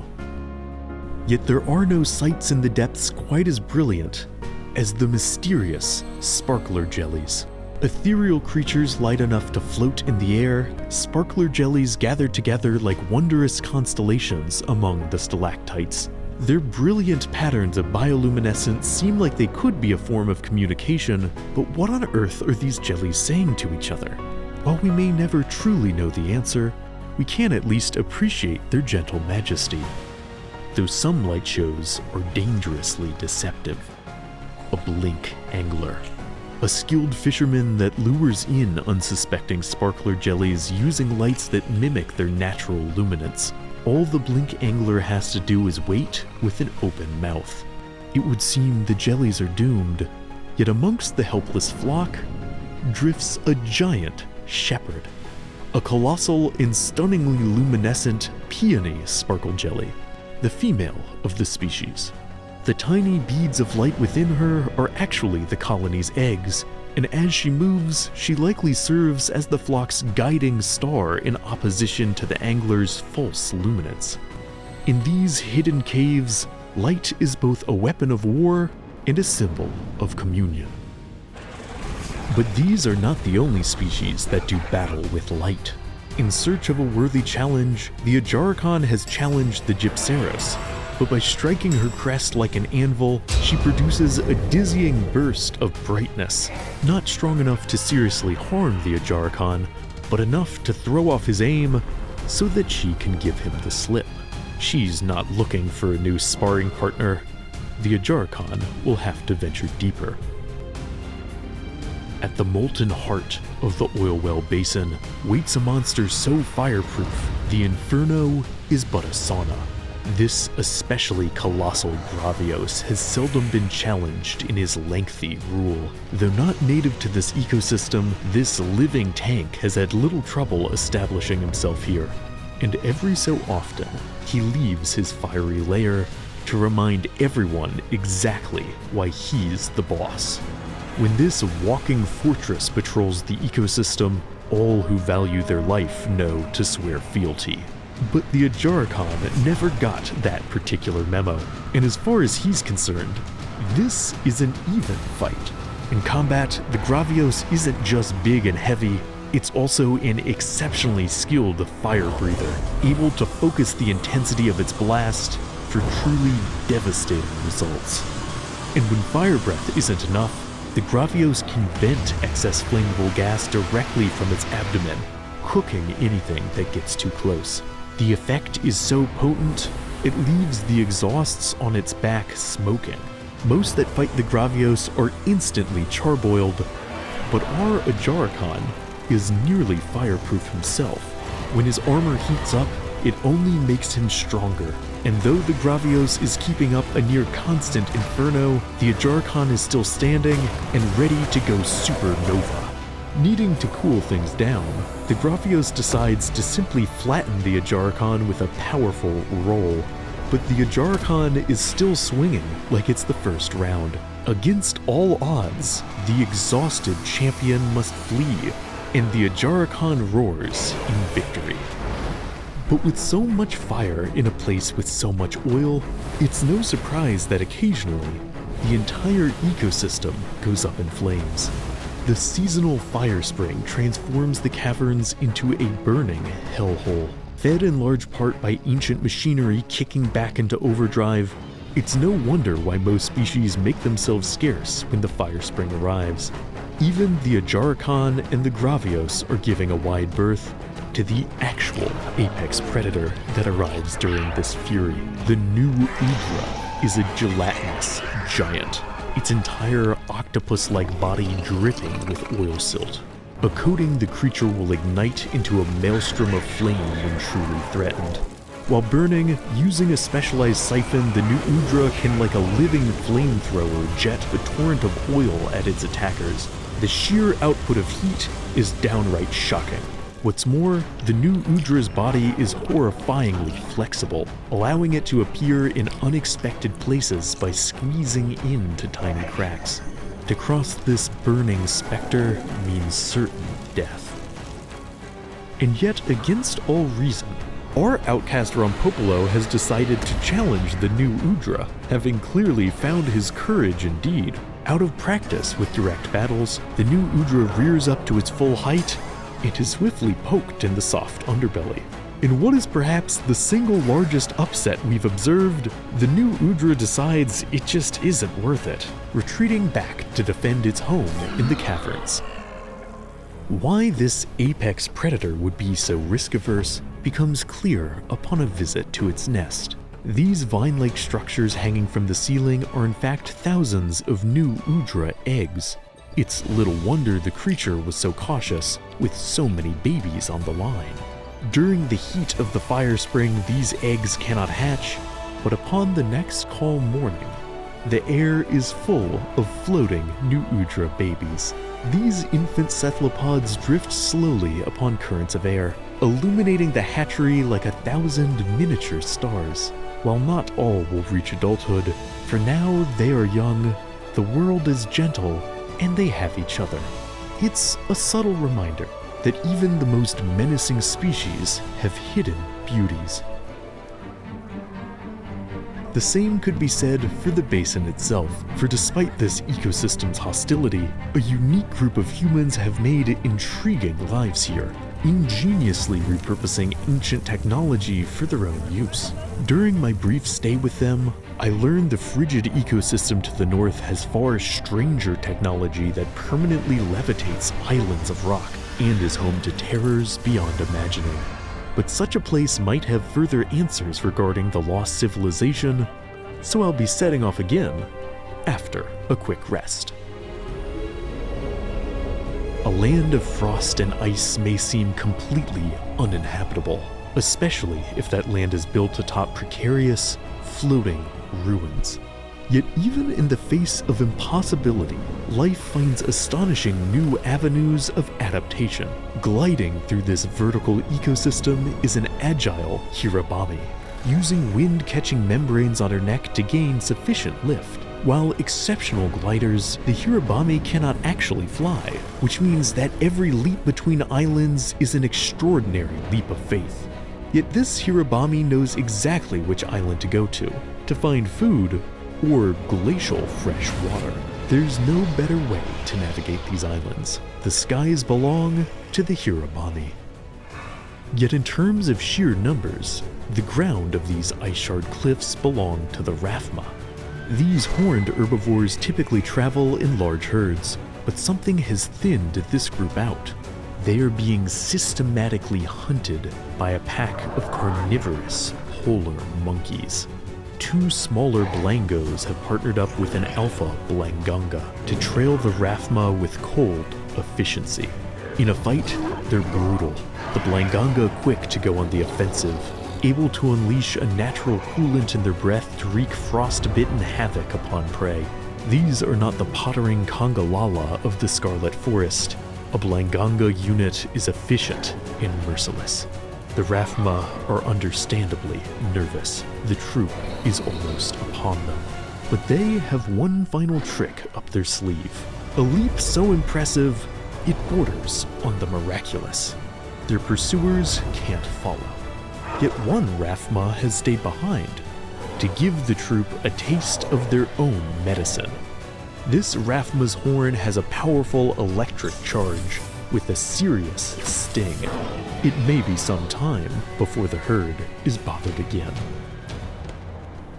Yet there are no sights in the depths quite as brilliant as the mysterious sparkler jellies. Ethereal creatures light enough to float in the air, sparkler jellies gather together like wondrous constellations among the stalactites. Their brilliant patterns of bioluminescence seem like they could be a form of communication, but what on earth are these jellies saying to each other? While we may never truly know the answer, we can at least appreciate their gentle majesty. Though some light shows are dangerously deceptive. A blink angler. A skilled fisherman that lures in unsuspecting sparkler jellies using lights that mimic their natural luminance. All the blink angler has to do is wait with an open mouth. It would seem the jellies are doomed, yet amongst the helpless flock drifts a giant shepherd. A colossal and stunningly luminescent peony sparkle jelly, the female of the species. The tiny beads of light within her are actually the colony's eggs, and as she moves, she likely serves as the flock's guiding star in opposition to the angler's false luminance. In these hidden caves, light is both a weapon of war and a symbol of communion. But these are not the only species that do battle with light. In search of a worthy challenge, the Ajarikon has challenged the Gypceros, but by striking her crest like an anvil, she produces a dizzying burst of brightness, not strong enough to seriously harm the Ajarikon, but enough to throw off his aim so that she can give him the slip. She's not looking for a new sparring partner. The Ajarikon will have to venture deeper. At the molten heart of the oil well basin waits a monster so fireproof, the Inferno is but a sauna. This especially colossal Gravios has seldom been challenged in his lengthy rule. Though not native to this ecosystem, this living tank has had little trouble establishing himself here. And every so often, he leaves his fiery lair to remind everyone exactly why he's the boss. When this walking fortress patrols the ecosystem, all who value their life know to swear fealty. But the Ajarikon never got that particular memo, and as far as he's concerned, This is an even fight. In combat, the Gravios isn't just big and heavy, it's also an exceptionally skilled fire breather, able to focus the intensity of its blast for truly devastating results. And when fire breath isn't enough, the Gravios can vent excess flammable gas directly from its abdomen, cooking anything that gets too close. The effect is so potent, it leaves the exhausts on its back smoking. Most that fight the Gravios are instantly charboiled, but our Ajarikon is nearly fireproof himself. When his armor heats up, it only makes him stronger. And though the Gravios is keeping up a near constant inferno, the Ajarikon is still standing and ready to go supernova. Needing to cool things down, the Gravios decides to simply flatten the Ajarikon with a powerful roll. But the Ajarikon is still swinging like it's the first round. Against all odds, the exhausted champion must flee, and the Ajarikon roars in victory. But with so much fire in a place with so much oil, it's no surprise that occasionally, the entire ecosystem goes up in flames. The seasonal fire spring transforms the caverns into a burning hellhole. Fed in large part by ancient machinery kicking back into overdrive, it's no wonder why most species make themselves scarce when the fire spring arrives. Even the Ajarikon and the Gravios are giving a wide berth to the actual apex predator that arrives during this fury. The new Udra is a gelatinous giant, its entire octopus-like body dripping with oil silt. A coating the creature will ignite into a maelstrom of flame when truly threatened. While burning, using a specialized siphon, the new Udra can, like a living flamethrower, jet a torrent of oil at its attackers. The sheer output of heat is downright shocking. What's more, the new Udra's body is horrifyingly flexible, allowing it to appear in unexpected places by squeezing into tiny cracks. To cross this burning specter means certain death. And yet, against all reason, our outcast Rompopolo has decided to challenge the new Udra, having clearly found his courage indeed. Out of practice with direct battles, the new Udra rears up to its full height and is swiftly poked in the soft underbelly. In what is perhaps the single largest upset we've observed, the new Udra decides it just isn't worth it, retreating back to defend its home in the caverns. Why this apex predator would be so risk-averse becomes clear upon a visit to its nest. These vine-like structures hanging from the ceiling are in fact thousands of new Udra eggs. It's little wonder the creature was so cautious, with so many babies on the line. During the heat of the fire spring, these eggs cannot hatch, but upon the next calm morning, the air is full of floating new Udra babies. These infant cephalopods drift slowly upon currents of air, illuminating the hatchery like 1,000 miniature stars. While not all will reach adulthood, for now they are young, the world is gentle, and they have each other. It's a subtle reminder that even the most menacing species have hidden beauties. The same could be said for the basin itself, for despite this ecosystem's hostility, a unique group of humans have made intriguing lives here, ingeniously repurposing ancient technology for their own use. During my brief stay with them, I learned the frigid ecosystem to the north has far stranger technology that permanently levitates islands of rock and is home to terrors beyond imagining. But such a place might have further answers regarding the lost civilization, so I'll be setting off again after a quick rest. A land of frost and ice may seem completely uninhabitable, especially if that land is built atop precarious, floating ruins. Yet even in the face of impossibility, life finds astonishing new avenues of adaptation. Gliding through this vertical ecosystem is an agile Hirabami, using wind-catching membranes on her neck to gain sufficient lift. While exceptional gliders, the Hirabami cannot actually fly, which means that every leap between islands is an extraordinary leap of faith. Yet this Hirabami knows exactly which island to go to find food, or glacial fresh water. There's no better way to navigate these islands. The skies belong to the Hirabami. Yet in terms of sheer numbers, the ground of these ice shard cliffs belong to the Rathma. These horned herbivores typically travel in large herds, but something has thinned this group out. They are being systematically hunted by a pack of carnivorous polar monkeys. Two smaller blangos have partnered up with an alpha blanganga to trail the Rathma with cold efficiency. In a fight, they're brutal, the blanganga quick to go on the offensive, able to unleash a natural coolant in their breath to wreak frost-bitten havoc upon prey. These are not the pottering Congalala of the Scarlet Forest. A blanganga unit is efficient and merciless. The Rathma are understandably nervous. The troop is almost upon them. But they have one final trick up their sleeve. A leap so impressive, it borders on the miraculous. Their pursuers can't follow. Yet one Rathma has stayed behind to give the troop a taste of their own medicine. This Rathma's horn has a powerful electric charge with a serious sting. It may be some time before the herd is bothered again.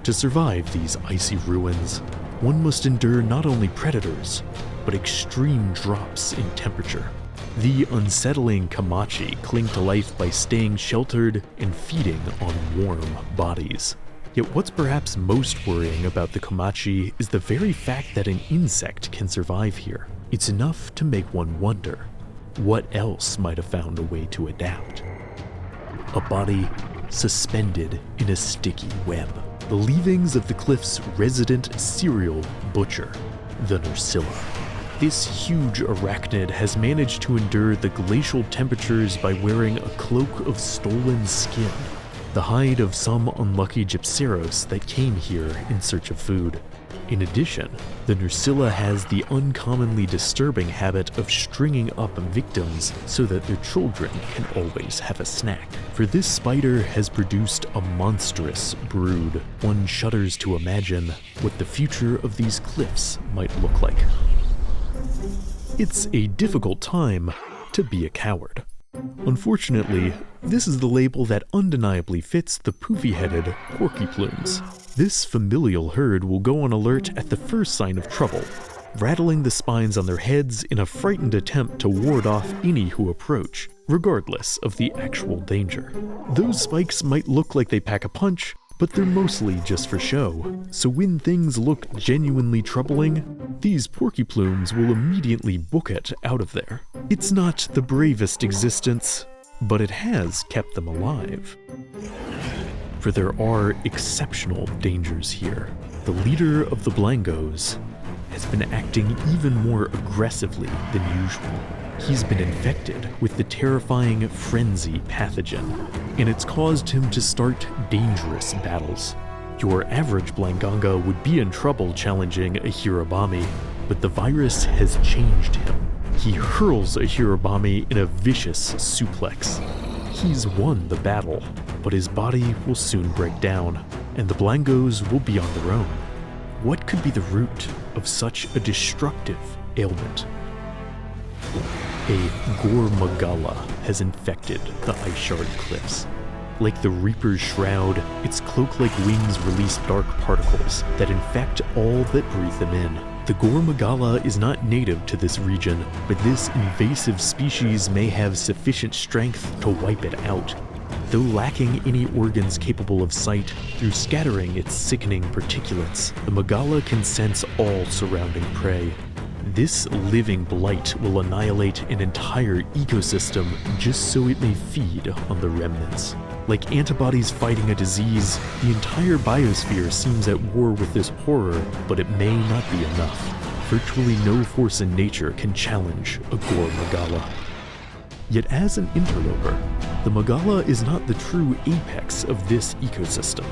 To survive these icy ruins, one must endure not only predators, but extreme drops in temperature. The unsettling Kamachi cling to life by staying sheltered and feeding on warm bodies. Yet what's perhaps most worrying about the Kamachi is the very fact that an insect can survive here. It's enough to make one wonder, what else might have found a way to adapt? A body suspended in a sticky web. The leavings of the cliff's resident serial butcher, the Nursilla. This huge arachnid has managed to endure the glacial temperatures by wearing a cloak of stolen skin, the hide of some unlucky gypseros that came here in search of food. In addition, the Nursilla has the uncommonly disturbing habit of stringing up victims so that their children can always have a snack. For this spider has produced a monstrous brood. One shudders to imagine what the future of these cliffs might look like. It's a difficult time to be a coward. Unfortunately, this is the label that undeniably fits the poofy-headed porky plumes. This familial herd will go on alert at the first sign of trouble, rattling the spines on their heads in a frightened attempt to ward off any who approach, regardless of the actual danger. Those spikes might look like they pack a punch, but they're mostly just for show. So when things look genuinely troubling, these porky plumes will immediately book it out of there. It's not the bravest existence, but it has kept them alive. For there are exceptional dangers here. The leader of the Blangos has been acting even more aggressively than usual. He's been infected with the terrifying frenzy pathogen, and it's caused him to start dangerous battles. Your average Blanganga would be in trouble challenging a Hirabami, but the virus has changed him. He hurls a Hirabami in a vicious suplex. He's won the battle, but his body will soon break down, and the Blangos will be on their own. What could be the root of such a destructive ailment? A Gormagala has infected the ice shard cliffs. Like the Reaper's shroud, its cloak-like wings release dark particles that infect all that breathe them in. The Gormagala is not native to this region, but this invasive species may have sufficient strength to wipe it out. Though lacking any organs capable of sight, through scattering its sickening particulates, the Magala can sense all surrounding prey. This living blight will annihilate an entire ecosystem just so it may feed on the remnants. Like antibodies fighting a disease, the entire biosphere seems at war with this horror, but it may not be enough. Virtually no force in nature can challenge a Gormagala. Yet as an interloper, the Magala is not the true apex of this ecosystem,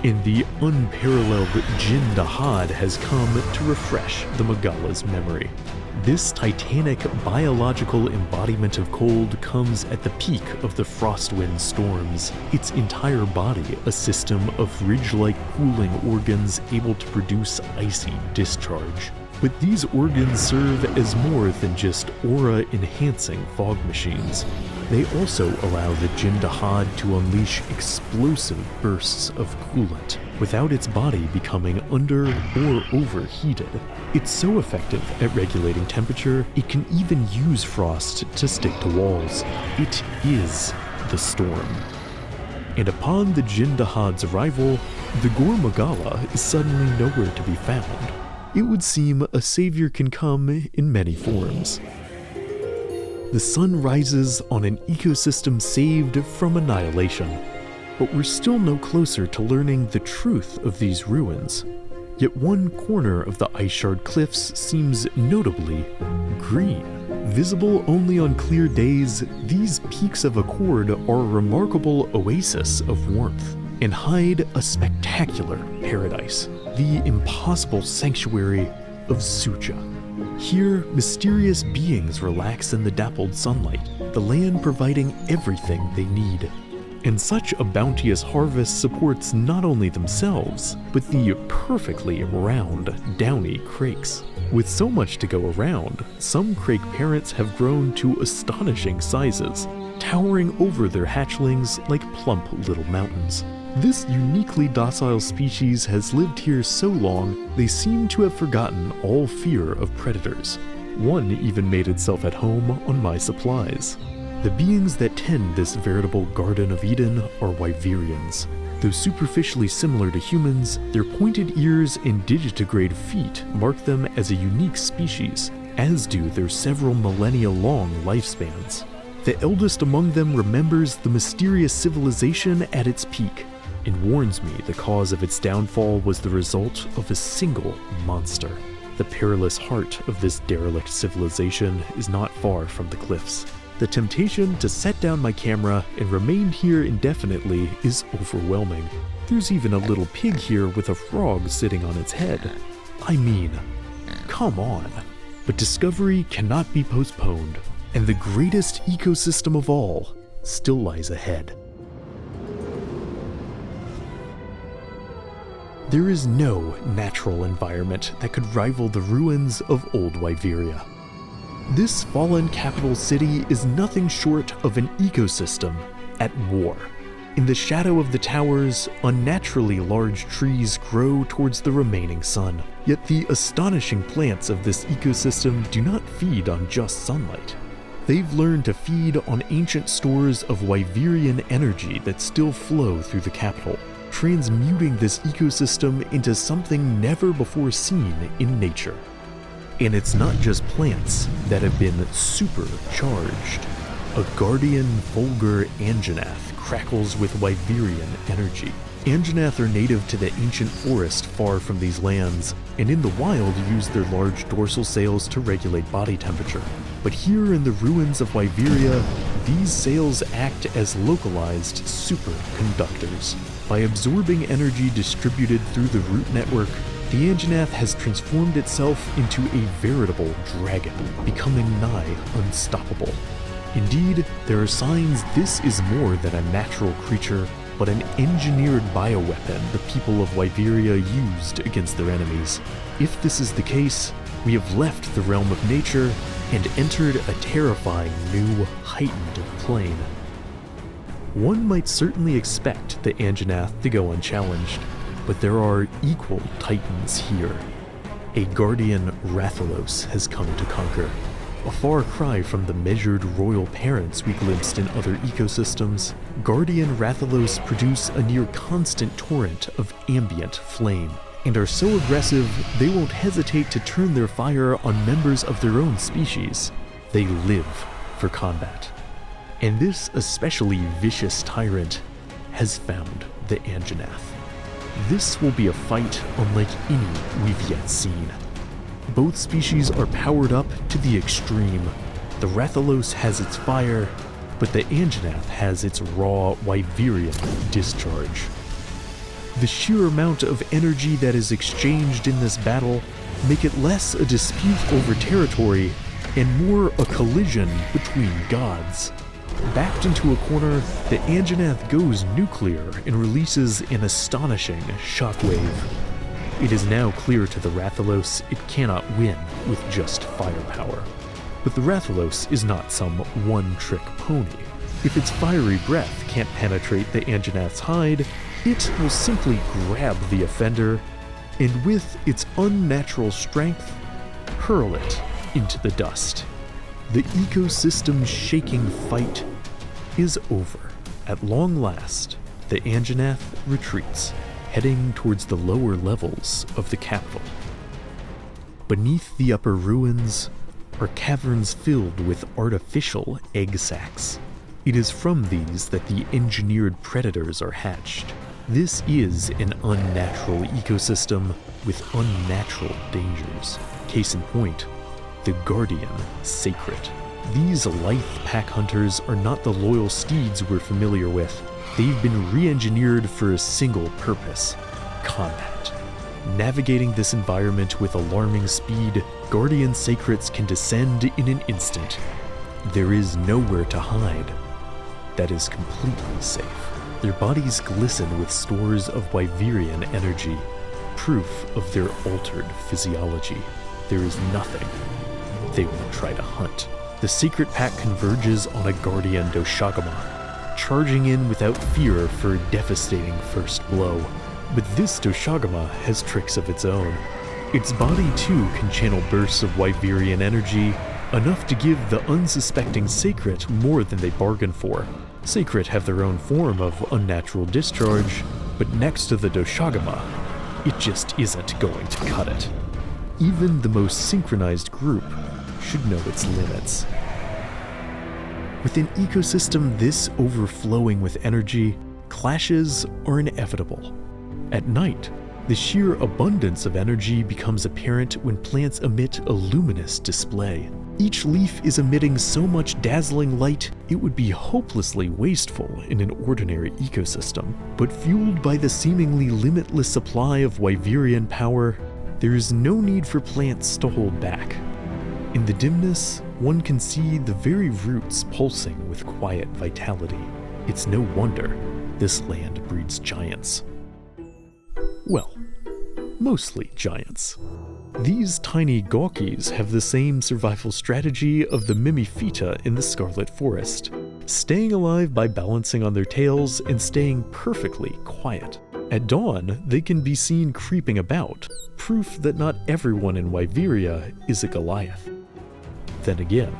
and the unparalleled Jin Dahad has come to refresh the Magala's memory. This titanic biological embodiment of cold comes at the peak of the Frostwind storms, its entire body a system of ridge-like cooling organs able to produce icy discharge. But these organs serve as more than just aura-enhancing fog machines. They also allow the Jindahad to unleash explosive bursts of coolant, without its body becoming under or overheated. It's so effective at regulating temperature, it can even use frost to stick to walls. It is the storm. And upon the Jindahad's arrival, the Gormagala is suddenly nowhere to be found. It would seem a savior can come in many forms. The sun rises on an ecosystem saved from annihilation, but we're still no closer to learning the truth of these ruins. Yet one corner of the ice shard cliffs seems notably green. Visible only on clear days, these peaks of accord are a remarkable oasis of warmth and hide a spectacular paradise, the impossible sanctuary of Suja. Here, mysterious beings relax in the dappled sunlight, the land providing everything they need. And such a bounteous harvest supports not only themselves, but the perfectly round, downy crakes. With so much to go around, some crake parents have grown to astonishing sizes, towering over their hatchlings like plump little mountains. This uniquely docile species has lived here so long, they seem to have forgotten all fear of predators. One even made itself at home on my supplies. The beings that tend this veritable Garden of Eden are Wyverians. Though superficially similar to humans, their pointed ears and digitigrade feet mark them as a unique species, as do their several millennia-long lifespans. The eldest among them remembers the mysterious civilization at its peak, and warns me the cause of its downfall was the result of a single monster. The perilous heart of this derelict civilization is not far from the cliffs. The temptation to set down my camera and remain here indefinitely is overwhelming. There's even a little pig here with a frog sitting on its head. I mean, come on. But discovery cannot be postponed, and the greatest ecosystem of all still lies ahead. There is no natural environment that could rival the ruins of Old Wyveria. This fallen capital city is nothing short of an ecosystem at war. In the shadow of the towers, unnaturally large trees grow towards the remaining sun. Yet the astonishing plants of this ecosystem do not feed on just sunlight. They've learned to feed on ancient stores of Wyverian energy that still flow through the capital, transmuting this ecosystem into something never before seen in nature. And it's not just plants that have been supercharged. A guardian Volgar Anjanath crackles with Wyverian energy. Anjanath are native to the ancient forest far from these lands, and in the wild use their large dorsal sails to regulate body temperature. But here in the ruins of Wyveria, these sails act as localized superconductors. By absorbing energy distributed through the root network, the Anjanath has transformed itself into a veritable dragon, becoming nigh unstoppable. Indeed, there are signs this is more than a natural creature, but an engineered bioweapon the people of Wyveria used against their enemies. If this is the case, we have left the realm of nature and entered a terrifying new, heightened plane. One might certainly expect the Anjanath to go unchallenged, but there are equal titans here. A guardian Rathalos has come to conquer. A far cry from the measured royal parents we glimpsed in other ecosystems, Guardian Rathalos produce a near constant torrent of ambient flame, and are so aggressive they won't hesitate to turn their fire on members of their own species. They live for combat. And this especially vicious tyrant has found the Anjanath. This will be a fight unlike any we've yet seen. Both species are powered up to the extreme. The Rathalos has its fire, but the Anjanath has its raw Wyverian discharge. The sheer amount of energy that is exchanged in this battle make it less a dispute over territory and more a collision between gods. Backed into a corner, the Anjanath goes nuclear and releases an astonishing shockwave. It is now clear to the Rathalos it cannot win with just firepower. But the Rathalos is not some one-trick pony. If its fiery breath can't penetrate the Anjanath's hide, it will simply grab the offender, and with its unnatural strength, hurl it into the dust. The ecosystem shaking fight is over. At long last, the Anjanath retreats, heading towards the lower levels of the capital. Beneath the upper ruins are caverns filled with artificial egg sacs. It is from these that the engineered predators are hatched. This is an unnatural ecosystem with unnatural dangers. Case in point, the Guardian Sacred. These lithe pack hunters are not the loyal steeds we're familiar with. They've been re-engineered for a single purpose: combat. Navigating this environment with alarming speed, Guardian Sacrets can descend in an instant. There is nowhere to hide that is completely safe. Their bodies glisten with stores of Wyverian energy, proof of their altered physiology. There is nothing they won't try to hunt. The secret pack converges on a Guardian Doshagama, charging in without fear for a devastating first blow. But this Doshagama has tricks of its own. Its body too can channel bursts of Wyverian energy, enough to give the unsuspecting Sacred more than they bargained for. Sacred have their own form of unnatural discharge, but next to the Doshagama, it just isn't going to cut it. Even the most synchronized group should know its limits. With an ecosystem this overflowing with energy, clashes are inevitable. At night, the sheer abundance of energy becomes apparent when plants emit a luminous display. Each leaf is emitting so much dazzling light, it would be hopelessly wasteful in an ordinary ecosystem. But fueled by the seemingly limitless supply of Wyverian power, there is no need for plants to hold back. In the dimness, one can see the very roots pulsing with quiet vitality. It's no wonder this land breeds giants. Well, mostly giants. These tiny gawkies have the same survival strategy of the Mimifita in the Scarlet Forest, staying alive by balancing on their tails and staying perfectly quiet. At dawn, they can be seen creeping about, proof that not everyone in Wyveria is a Goliath. Then again,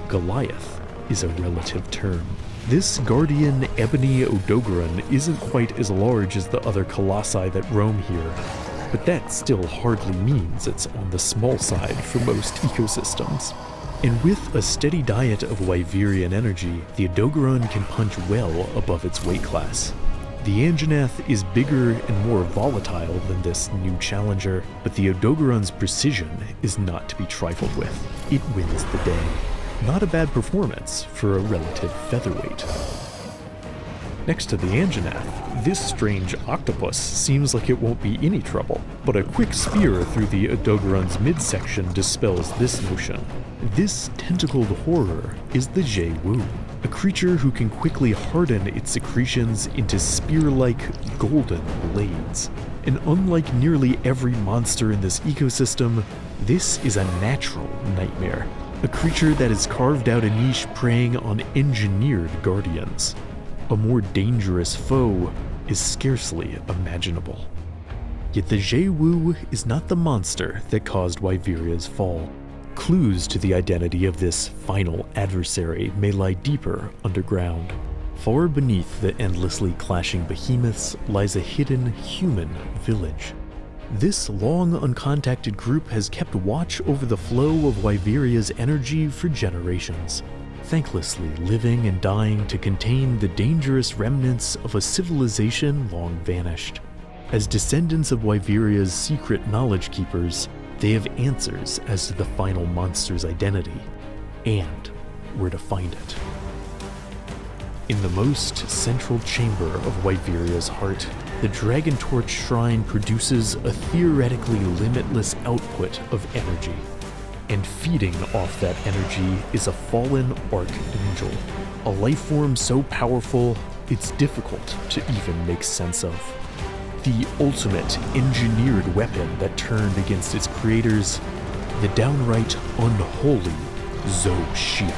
Goliath is a relative term. This guardian ebony Odogaron isn't quite as large as the other colossi that roam here, but that still hardly means it's on the small side for most ecosystems. And with a steady diet of Wyverian energy, the Odogaron can punch well above its weight class. The Anjanath is bigger and more volatile than this new challenger, but the Odogaron's precision is not to be trifled with. It wins the day. Not a bad performance for a relative featherweight. Next to the Anjanath, this strange octopus seems like it won't be any trouble, but a quick spear through the Odogaron's midsection dispels this notion. This tentacled horror is the Jay-Wu, a creature who can quickly harden its secretions into spear-like golden blades. And unlike nearly every monster in this ecosystem, this is a natural nightmare. A creature that has carved out a niche preying on engineered guardians. A more dangerous foe is scarcely imaginable. Yet the Jay-Wu is not the monster that caused Wyveria's fall. Clues to the identity of this final adversary may lie deeper underground. Far beneath the endlessly clashing behemoths lies a hidden human village. This long uncontacted group has kept watch over the flow of Wyveria's energy for generations, thanklessly living and dying to contain the dangerous remnants of a civilization long vanished. As descendants of Wyveria's secret knowledge keepers, they have answers as to the final monster's identity, and where to find it. In the most central chamber of Wyveria's heart, the Dragon Torch Shrine produces a theoretically limitless output of energy. And feeding off that energy is a fallen Archangel, a life form so powerful it's difficult to even make sense of. The ultimate engineered weapon that turned against its creators, the downright unholy Zoshia.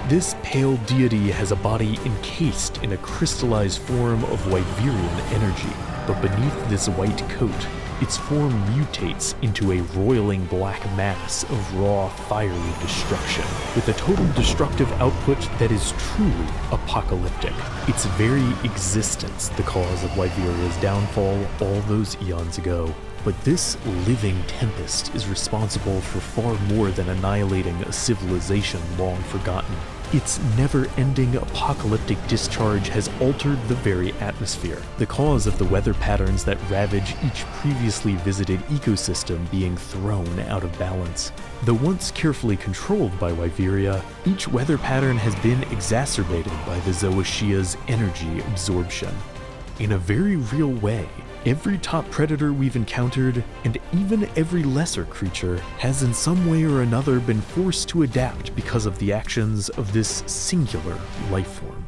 This pale deity has a body encased in a crystallized form of Wyverian energy, but beneath this white coat, its form mutates into a roiling black mass of raw, fiery destruction, with a total destructive output that is truly apocalyptic. Its very existence the cause of Wyveria's downfall all those eons ago. But this living tempest is responsible for far more than annihilating a civilization long forgotten. Its never-ending apocalyptic discharge has altered the very atmosphere, the cause of the weather patterns that ravage each previously visited ecosystem being thrown out of balance. Though once carefully controlled by Wyveria, each weather pattern has been exacerbated by the Zoashia's energy absorption. In a very real way, every top predator we've encountered, and even every lesser creature, has in some way or another been forced to adapt because of the actions of this singular life form.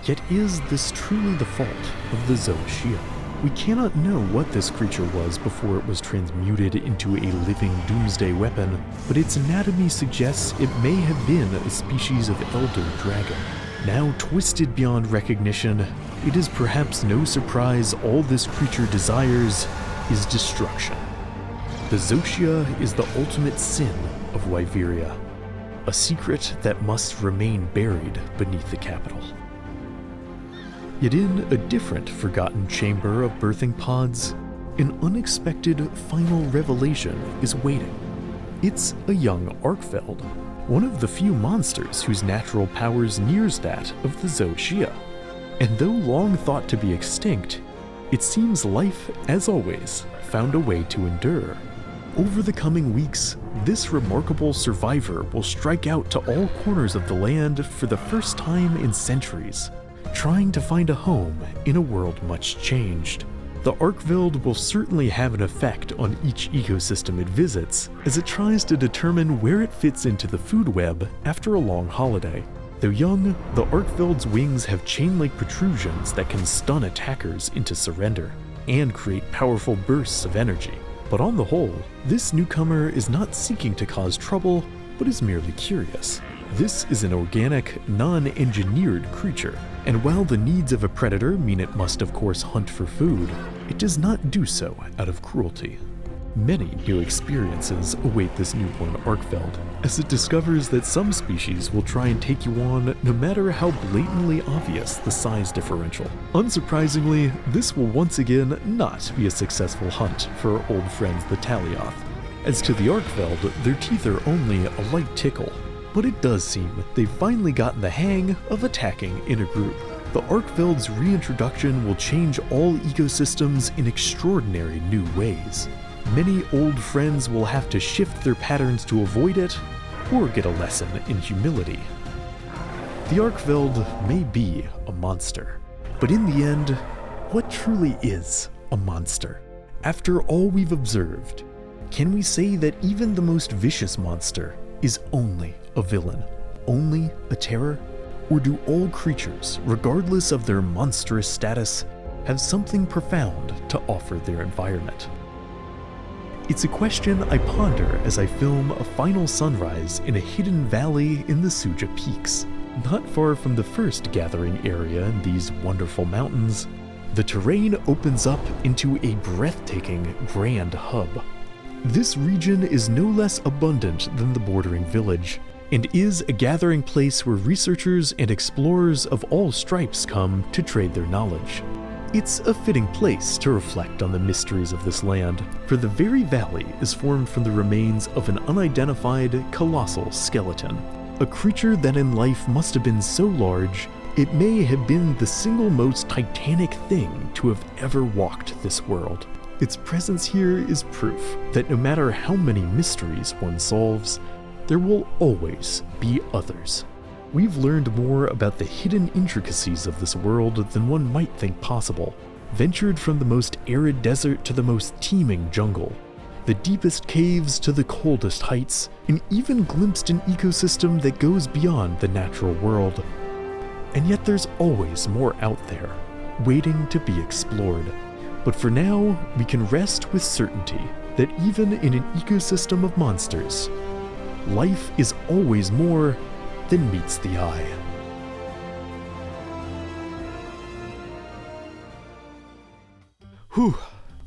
Yet is this truly the fault of the Zoashia? We cannot know what this creature was before it was transmuted into a living doomsday weapon, but its anatomy suggests it may have been a species of elder dragon. Now twisted beyond recognition, it is perhaps no surprise all this creature desires is destruction. The Zoshia is the ultimate sin of Wyveria, a secret that must remain buried beneath the capital. Yet in a different forgotten chamber of birthing pods, an unexpected final revelation is waiting. It's a young Arkfeld, one of the few monsters whose natural powers nears that of the Zoashia. And though long thought to be extinct, it seems life, as always, found a way to endure. Over the coming weeks, this remarkable survivor will strike out to all corners of the land for the first time in centuries, trying to find a home in a world much changed. The Arkveld will certainly have an effect on each ecosystem it visits, as it tries to determine where it fits into the food web after a long holiday. Though young, the Arkveld's wings have chain-like protrusions that can stun attackers into surrender, and create powerful bursts of energy. But on the whole, this newcomer is not seeking to cause trouble, but is merely curious. This is an organic, non-engineered creature, and while the needs of a predator mean it must of course hunt for food, it does not do so out of cruelty. Many new experiences await this newborn Arkfeld, as it discovers that some species will try and take you on no matter how blatantly obvious the size differential. Unsurprisingly, this will once again not be a successful hunt for our old friends the Talioth. As to the Arkfeld, their teeth are only a light tickle, but it does seem they've finally gotten the hang of attacking in a group. The Arkveld's reintroduction will change all ecosystems in extraordinary new ways. Many old friends will have to shift their patterns to avoid it, or get a lesson in humility. The Arkveld may be a monster, but in the end, what truly is a monster? After all we've observed, can we say that even the most vicious monster is only a villain, only a terror? Or do all creatures, regardless of their monstrous status, have something profound to offer their environment? It's a question I ponder as I film a final sunrise in a hidden valley in the Suja Peaks. Not far from the first gathering area in these wonderful mountains, the terrain opens up into a breathtaking grand hub. This region is no less abundant than the bordering village, and is a gathering place where researchers and explorers of all stripes come to trade their knowledge. It's a fitting place to reflect on the mysteries of this land, for the very valley is formed from the remains of an unidentified colossal skeleton, a creature that in life must have been so large it may have been the single most titanic thing to have ever walked this world. Its presence here is proof that no matter how many mysteries one solves, there will always be others. We've learned more about the hidden intricacies of this world than one might think possible, ventured from the most arid desert to the most teeming jungle, the deepest caves to the coldest heights, and even glimpsed an ecosystem that goes beyond the natural world. And yet there's always more out there, waiting to be explored. But for now, we can rest with certainty that even in an ecosystem of monsters, life is always more than meets the eye. Whew,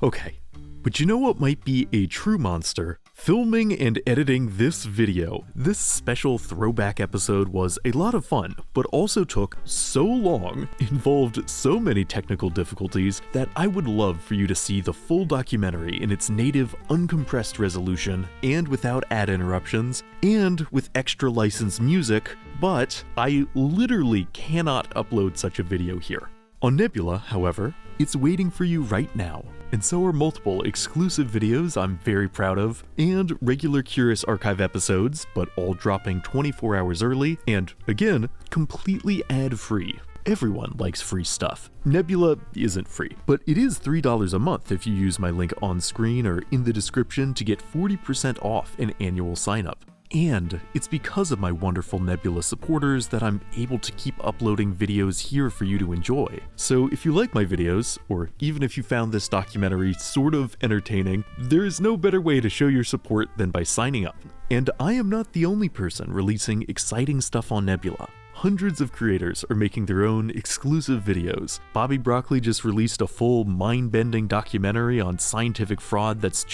okay. But you know what might be a true monster? Filming and editing this video. This special throwback episode was a lot of fun, but also took so long, involved so many technical difficulties, that I would love for you to see the full documentary in its native uncompressed resolution, and without ad interruptions, and with extra licensed music, but I literally cannot upload such a video here. On Nebula, however, it's waiting for you right now, and so are multiple exclusive videos I'm very proud of, and regular Curious Archive episodes, but all dropping 24 hours early, and again, completely ad-free. Everyone likes free stuff. Nebula isn't free, but it is $3 a month if you use my link on screen or in the description to get 40% off an annual sign-up. And it's because of my wonderful Nebula supporters that I'm able to keep uploading videos here for you to enjoy. So if you like my videos, or even if you found this documentary sort of entertaining, there is no better way to show your support than by signing up. And I am not the only person releasing exciting stuff on Nebula. Hundreds of creators are making their own exclusive videos. Bobby Broccoli just released a full mind-bending documentary on scientific fraud that's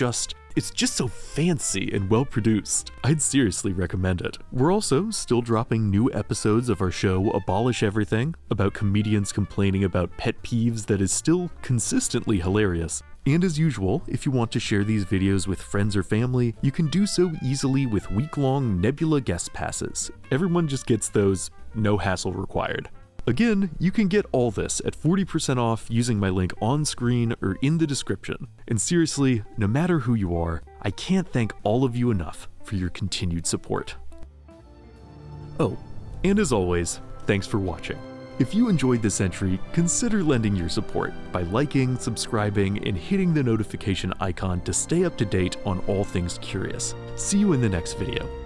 it's just so fancy and well produced. I'd seriously recommend it. We're also still dropping new episodes of our show Abolish Everything, about comedians complaining about pet peeves that is still consistently hilarious. And as usual, if you want to share these videos with friends or family, you can do so easily with week-long Nebula guest passes. Everyone just gets those, no hassle required. Again, you can get all this at 40% off using my link on screen or in the description. And seriously, no matter who you are, I can't thank all of you enough for your continued support. Oh, and as always, thanks for watching. If you enjoyed this entry, consider lending your support by liking, subscribing, and hitting the notification icon to stay up to date on all things curious. See you in the next video.